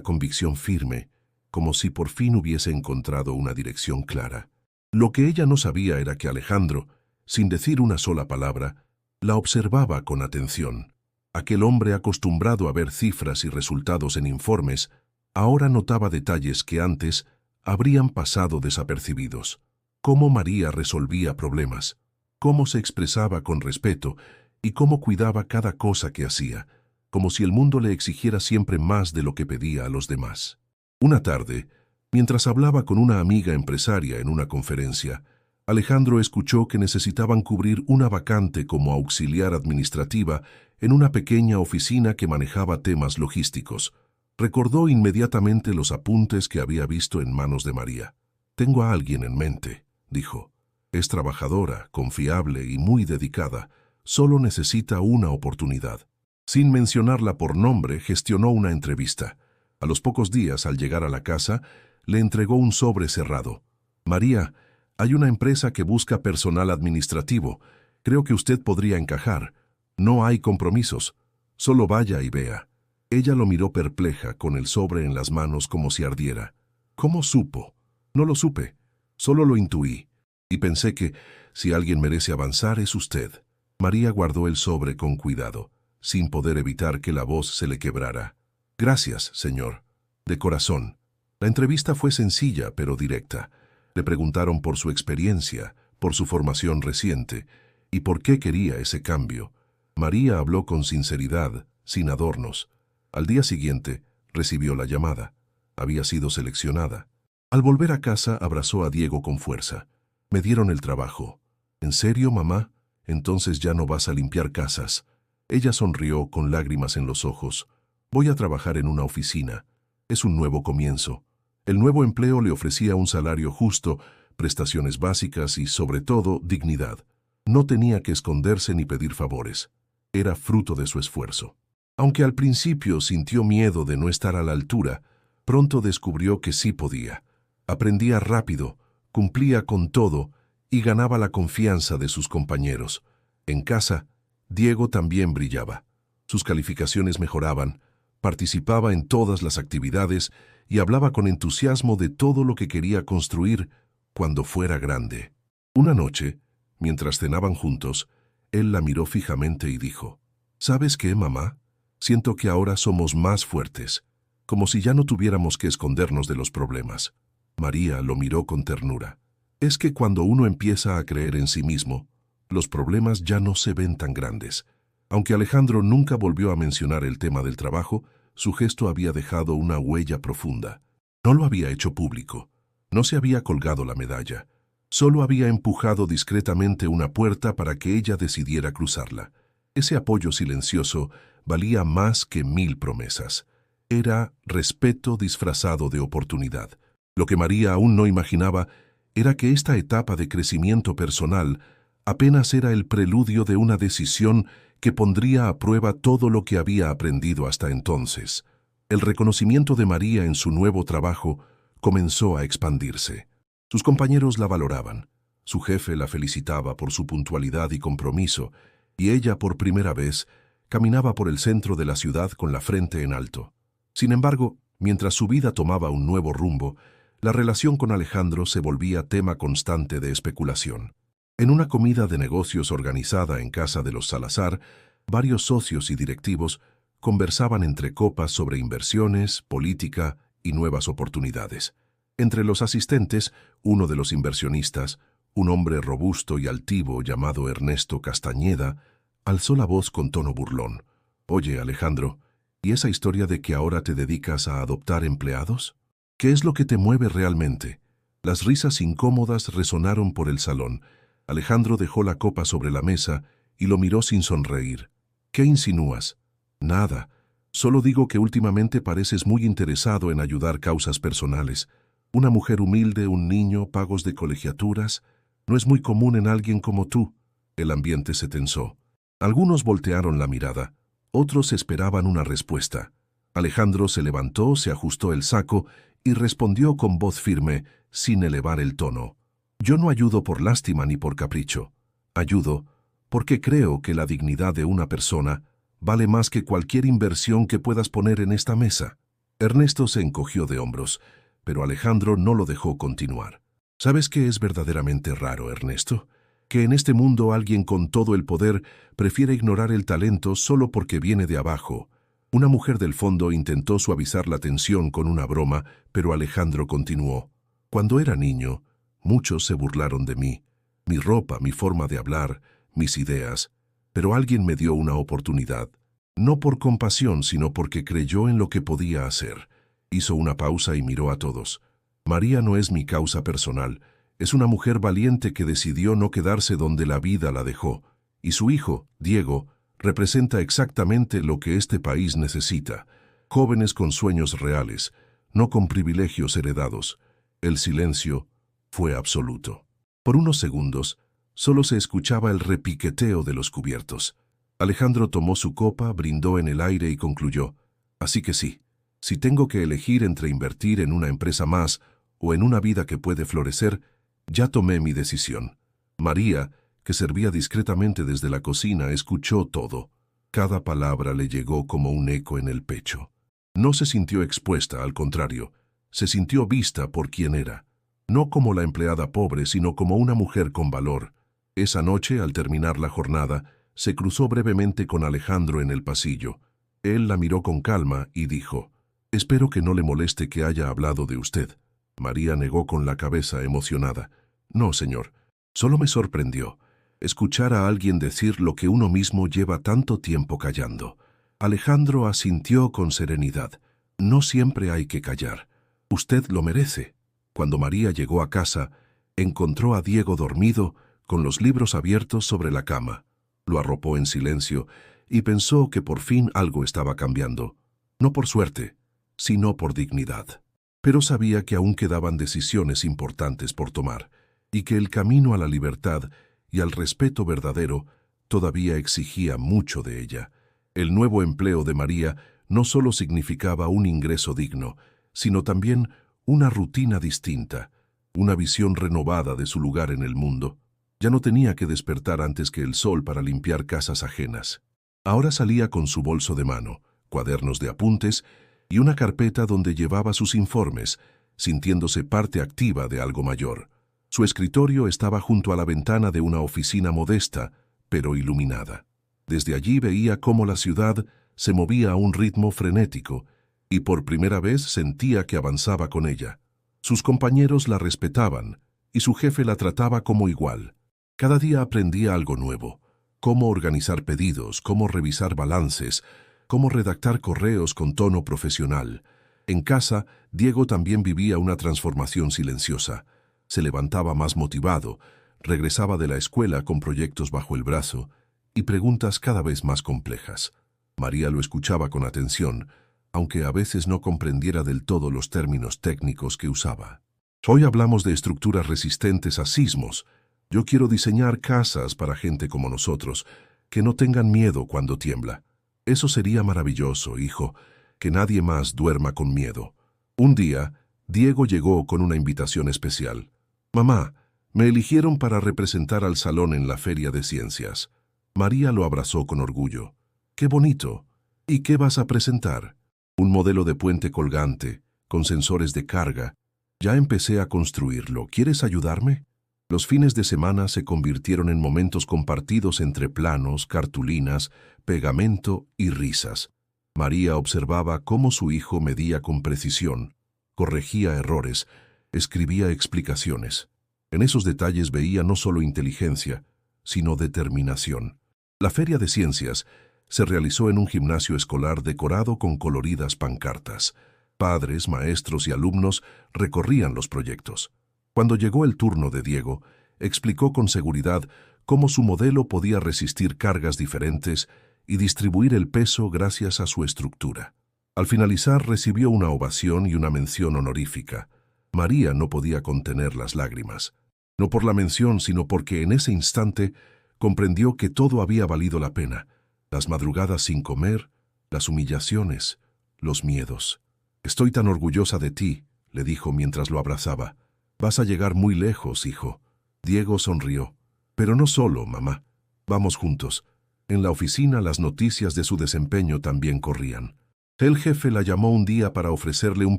convicción firme, como si por fin hubiese encontrado una dirección clara. Lo que ella no sabía era que Alejandro, sin decir una sola palabra, la observaba con atención. Aquel hombre acostumbrado a ver cifras y resultados en informes, ahora notaba detalles que antes habrían pasado desapercibidos. Cómo María resolvía problemas, cómo se expresaba con respeto y cómo cuidaba cada cosa que hacía, como si el mundo le exigiera siempre más de lo que pedía a los demás. Una tarde, mientras hablaba con una amiga empresaria en una conferencia, Alejandro escuchó que necesitaban cubrir una vacante como auxiliar administrativa en una pequeña oficina que manejaba temas logísticos. Recordó inmediatamente los apuntes que había visto en manos de María. «Tengo a alguien en mente», dijo. «Es trabajadora, confiable y muy dedicada. Solo necesita una oportunidad». Sin mencionarla por nombre, gestionó una entrevista. A los pocos días, al llegar a la casa, le entregó un sobre cerrado. «María, hay una empresa que busca personal administrativo. Creo que usted podría encajar. No hay compromisos. Solo vaya y vea». Ella lo miró perpleja, con el sobre en las manos como si ardiera. «¿Cómo supo?» «No lo supe. Solo lo intuí, y pensé que, si alguien merece avanzar, es usted. María guardó el sobre con cuidado, sin poder evitar que la voz se le quebrara. Gracias, señor. De corazón. La entrevista fue sencilla, pero directa. Le preguntaron por su experiencia, por su formación reciente, y por qué quería ese cambio. María habló con sinceridad, sin adornos. Al día siguiente, recibió la llamada. Había sido seleccionada. Al volver a casa, abrazó a Diego con fuerza. Me dieron el trabajo. ¿En serio, mamá? Entonces ya no vas a limpiar casas. Ella sonrió con lágrimas en los ojos. Voy a trabajar en una oficina. Es un nuevo comienzo. El nuevo empleo le ofrecía un salario justo, prestaciones básicas y, sobre todo, dignidad. No tenía que esconderse ni pedir favores. Era fruto de su esfuerzo. Aunque al principio sintió miedo de no estar a la altura, pronto descubrió que sí podía. Aprendía rápido, cumplía con todo y ganaba la confianza de sus compañeros. En casa, Diego también brillaba. Sus calificaciones mejoraban, participaba en todas las actividades y hablaba con entusiasmo de todo lo que quería construir cuando fuera grande. Una noche, mientras cenaban juntos, él la miró fijamente y dijo: ¿Sabes qué, mamá? Siento que ahora somos más fuertes, como si ya no tuviéramos que escondernos de los problemas. María lo miró con ternura. Es que cuando uno empieza a creer en sí mismo, los problemas ya no se ven tan grandes. Aunque Alejandro nunca volvió a mencionar el tema del trabajo, su gesto había dejado una huella profunda. No lo había hecho público, no se había colgado la medalla. Solo había empujado discretamente una puerta para que ella decidiera cruzarla. Ese apoyo silencioso valía más que 1000 promesas. Era respeto disfrazado de oportunidad. Lo que María aún no imaginaba era que esta etapa de crecimiento personal apenas era el preludio de una decisión que pondría a prueba todo lo que había aprendido hasta entonces. El reconocimiento de María en su nuevo trabajo comenzó a expandirse. Sus compañeros la valoraban. Su jefe la felicitaba por su puntualidad y compromiso, y ella, por primera vez, caminaba por el centro de la ciudad con la frente en alto. Sin embargo, mientras su vida tomaba un nuevo rumbo, la relación con Alejandro se volvía tema constante de especulación. En una comida de negocios organizada en casa de los Salazar, varios socios y directivos conversaban entre copas sobre inversiones, política y nuevas oportunidades. Entre los asistentes, uno de los inversionistas, un hombre robusto y altivo llamado Ernesto Castañeda, alzó la voz con tono burlón. «Oye, Alejandro, ¿y esa historia de que ahora te dedicas a adoptar empleados? ¿Qué es lo que te mueve realmente?» Las risas incómodas resonaron por el salón. Alejandro dejó la copa sobre la mesa y lo miró sin sonreír. «¿Qué insinúas?» «Nada. Solo digo que últimamente pareces muy interesado en ayudar causas personales. Una mujer humilde, un niño, pagos de colegiaturas. No es muy común en alguien como tú». El ambiente se tensó. Algunos voltearon la mirada. Otros esperaban una respuesta. Alejandro se levantó, se ajustó el saco y respondió con voz firme, sin elevar el tono. «Yo no ayudo por lástima ni por capricho. Ayudo porque creo que la dignidad de una persona vale más que cualquier inversión que puedas poner en esta mesa». Ernesto se encogió de hombros, pero Alejandro no lo dejó continuar. «¿Sabes qué es verdaderamente raro, Ernesto? Que en este mundo alguien con todo el poder prefiere ignorar el talento solo porque viene de abajo». Una mujer del fondo intentó suavizar la tensión con una broma, pero Alejandro continuó. «Cuando era niño, muchos se burlaron de mí. Mi ropa, mi forma de hablar, mis ideas. Pero alguien me dio una oportunidad. No por compasión, sino porque creyó en lo que podía hacer». Hizo una pausa y miró a todos. «María no es mi causa personal. Es una mujer valiente que decidió no quedarse donde la vida la dejó. Y su hijo, Diego, representa exactamente lo que este país necesita. Jóvenes con sueños reales, no con privilegios heredados». El silencio fue absoluto. Por unos segundos, solo se escuchaba el repiqueteo de los cubiertos. Alejandro tomó su copa, brindó en el aire y concluyó. «Así que sí, si tengo que elegir entre invertir en una empresa más o en una vida que puede florecer, ya tomé mi decisión». María, que servía discretamente desde la cocina, escuchó todo. Cada palabra le llegó como un eco en el pecho. No se sintió expuesta, al contrario, se sintió vista por quien era. no como la empleada pobre, sino como una mujer con valor. Esa noche, al terminar la jornada, se cruzó brevemente con Alejandro en el pasillo. Él la miró con calma y dijo: «Espero que no le moleste que haya hablado de usted». María negó con la cabeza emocionada. «No, señor. Solo me sorprendió escuchar a alguien decir lo que uno mismo lleva tanto tiempo callando». Alejandro asintió con serenidad. «No siempre hay que callar. Usted lo merece». Cuando María llegó a casa, encontró a Diego dormido, con los libros abiertos sobre la cama. Lo arropó en silencio y pensó que por fin algo estaba cambiando. No por suerte, sino por dignidad. Pero sabía que aún quedaban decisiones importantes por tomar, y que el camino a la libertad y al respeto verdadero todavía exigía mucho de ella. El nuevo empleo de María no solo significaba un ingreso digno, sino también una rutina distinta, una visión renovada de su lugar en el mundo. Ya no tenía que despertar antes que el sol para limpiar casas ajenas. Ahora salía con su bolso de mano, cuadernos de apuntes y una carpeta donde llevaba sus informes, sintiéndose parte activa de algo mayor. Su escritorio estaba junto a la ventana de una oficina modesta, pero iluminada. Desde allí veía cómo la ciudad se movía a un ritmo frenético, y por primera vez sentía que avanzaba con ella. Sus compañeros la respetaban, y su jefe la trataba como igual. Cada día aprendía algo nuevo: cómo organizar pedidos, cómo revisar balances, cómo redactar correos con tono profesional. En casa, Diego también vivía una transformación silenciosa. Se levantaba más motivado, regresaba de la escuela con proyectos bajo el brazo y preguntas cada vez más complejas. María lo escuchaba con atención, aunque a veces no comprendiera del todo los términos técnicos que usaba. «Hoy hablamos de estructuras resistentes a sismos. Yo quiero diseñar casas para gente como nosotros, que no tengan miedo cuando tiembla. Eso sería maravilloso, hijo, que nadie más duerma con miedo». Un día, Diego llegó con una invitación especial. «Mamá, me eligieron para representar al salón en la Feria de Ciencias». María lo abrazó con orgullo. «¡Qué bonito! ¿Y qué vas a presentar?» «Un modelo de puente colgante, con sensores de carga. Ya empecé a construirlo. ¿Quieres ayudarme?». Los fines de semana se convirtieron en momentos compartidos entre planos, cartulinas, pegamento y risas. María observaba cómo su hijo medía con precisión, corregía errores, escribía explicaciones. En esos detalles veía no solo inteligencia, sino determinación. La Feria de Ciencias se realizó en un gimnasio escolar decorado con coloridas pancartas. Padres, maestros y alumnos recorrían los proyectos. Cuando llegó el turno de Diego, explicó con seguridad cómo su modelo podía resistir cargas diferentes y distribuir el peso gracias a su estructura. Al finalizar, recibió una ovación y una mención honorífica. María no podía contener las lágrimas. No por la mención, sino porque en ese instante comprendió que todo había valido la pena. Las madrugadas sin comer, las humillaciones, los miedos. «Estoy tan orgullosa de ti», le dijo mientras lo abrazaba. «Vas a llegar muy lejos, hijo». Diego sonrió. «Pero no solo, mamá. Vamos juntos». En la oficina las noticias de su desempeño también corrían. El jefe la llamó un día para ofrecerle un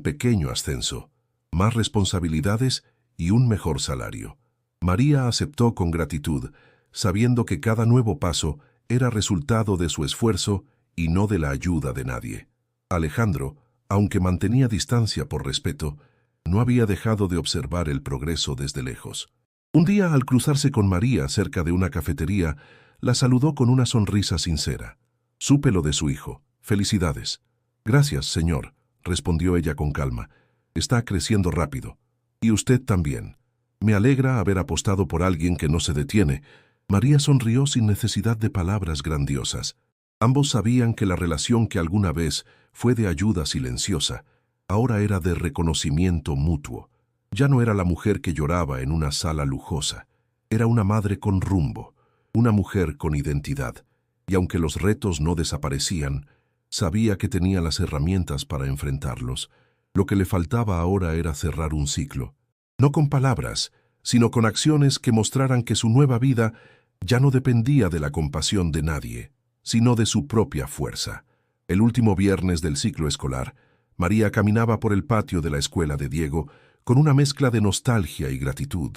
pequeño ascenso, más responsabilidades y un mejor salario. María aceptó con gratitud, sabiendo que cada nuevo paso era resultado de su esfuerzo y no de la ayuda de nadie. Alejandro, aunque mantenía distancia por respeto, no había dejado de observar el progreso desde lejos. Un día, al cruzarse con María cerca de una cafetería, la saludó con una sonrisa sincera. «Supe lo de su hijo. Felicidades». «Gracias, señor», respondió ella con calma. «Está creciendo rápido. Y usted también. Me alegra haber apostado por alguien que no se detiene». María sonrió sin necesidad de palabras grandiosas. Ambos sabían que la relación que alguna vez fue de ayuda silenciosa, ahora era de reconocimiento mutuo. Ya no era la mujer que lloraba en una sala lujosa. Era una madre con rumbo, una mujer con identidad. Y aunque los retos no desaparecían, sabía que tenía las herramientas para enfrentarlos. Lo que le faltaba ahora era cerrar un ciclo. No con palabras, sino con acciones que mostraran que su nueva vida ya no dependía de la compasión de nadie, sino de su propia fuerza. El último viernes del ciclo escolar, María caminaba por el patio de la escuela de Diego con una mezcla de nostalgia y gratitud.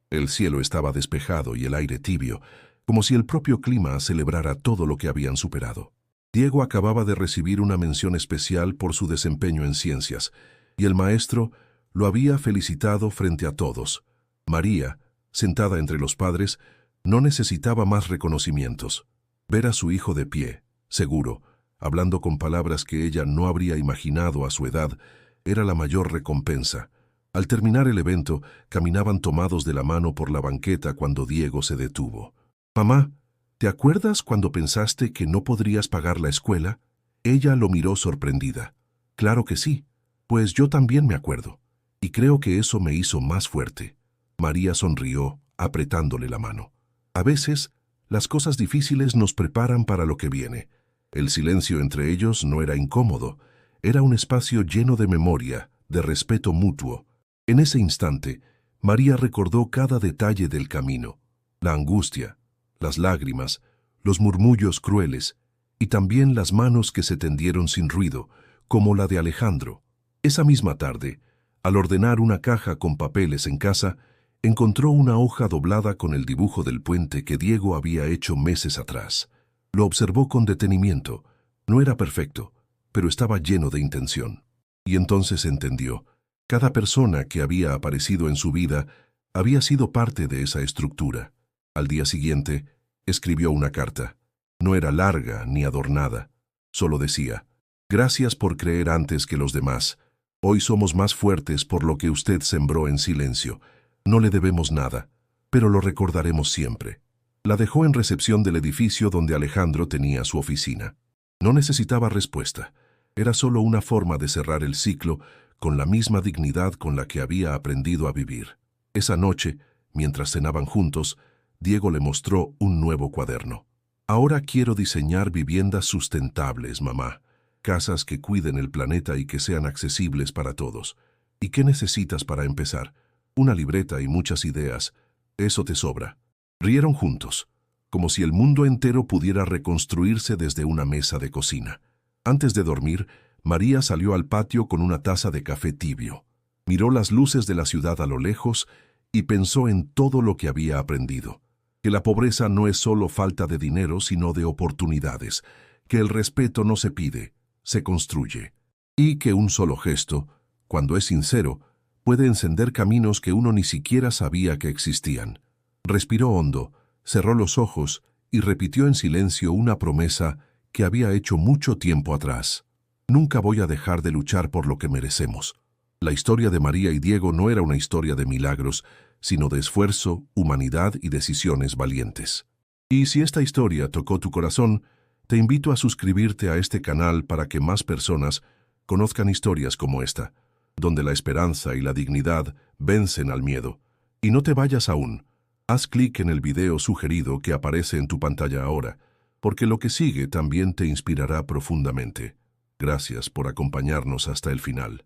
El cielo estaba despejado y el aire tibio, como si el propio clima celebrara todo lo que habían superado. Diego acababa de recibir una mención especial por su desempeño en ciencias, y el maestro lo había felicitado frente a todos. María, sentada entre los padres, no necesitaba más reconocimientos. Ver a su hijo de pie, seguro, hablando con palabras que ella no habría imaginado a su edad, era la mayor recompensa. Al terminar el evento, caminaban tomados de la mano por la banqueta cuando Diego se detuvo. «Mamá, ¿te acuerdas cuando pensaste que no podrías pagar la escuela?» Ella lo miró sorprendida. «Claro que sí, pues yo también me acuerdo, y creo que eso me hizo más fuerte». María sonrió, apretándole la mano. A veces, las cosas difíciles nos preparan para lo que viene. El silencio entre ellos no era incómodo, era un espacio lleno de memoria, de respeto mutuo. En ese instante, María recordó cada detalle del camino, la angustia, las lágrimas, los murmullos crueles, y también las manos que se tendieron sin ruido, como la de Alejandro. Esa misma tarde, al ordenar una caja con papeles en casa, encontró una hoja doblada con el dibujo del puente que Diego había hecho meses atrás. Lo observó con detenimiento. No era perfecto, pero estaba lleno de intención. Y entonces entendió. Cada persona que había aparecido en su vida había sido parte de esa estructura. Al día siguiente, escribió una carta. No era larga ni adornada. Solo decía: «Gracias por creer antes que los demás. Hoy somos más fuertes por lo que usted sembró en silencio. No le debemos nada, pero lo recordaremos siempre». La dejó en recepción del edificio donde Alejandro tenía su oficina. No necesitaba respuesta. Era solo una forma de cerrar el ciclo con la misma dignidad con la que había aprendido a vivir. Esa noche, mientras cenaban juntos, Diego le mostró un nuevo cuaderno. «Ahora quiero diseñar viviendas sustentables, mamá. Casas que cuiden el planeta y que sean accesibles para todos. ¿Y qué necesitas para empezar? Una libreta y muchas ideas. Eso te sobra». Rieron juntos, como si el mundo entero pudiera reconstruirse desde una mesa de cocina. Antes de dormir, María salió al patio con una taza de café tibio. Miró las luces de la ciudad a lo lejos y pensó en todo lo que había aprendido. Que la pobreza no es solo falta de dinero, sino de oportunidades. Que el respeto no se pide, se construye. Y que un solo gesto, cuando es sincero, puede encender caminos que uno ni siquiera sabía que existían. Respiró hondo, cerró los ojos y repitió en silencio una promesa que había hecho mucho tiempo atrás. «Nunca voy a dejar de luchar por lo que merecemos». La historia de María y Diego no era una historia de milagros, sino de esfuerzo, humanidad y decisiones valientes. Y si esta historia tocó tu corazón, te invito a suscribirte a este canal para que más personas conozcan historias como esta, donde la esperanza y la dignidad vencen al miedo. Y no te vayas aún. Haz clic en el video sugerido que aparece en tu pantalla ahora, porque lo que sigue también te inspirará profundamente. Gracias por acompañarnos hasta el final.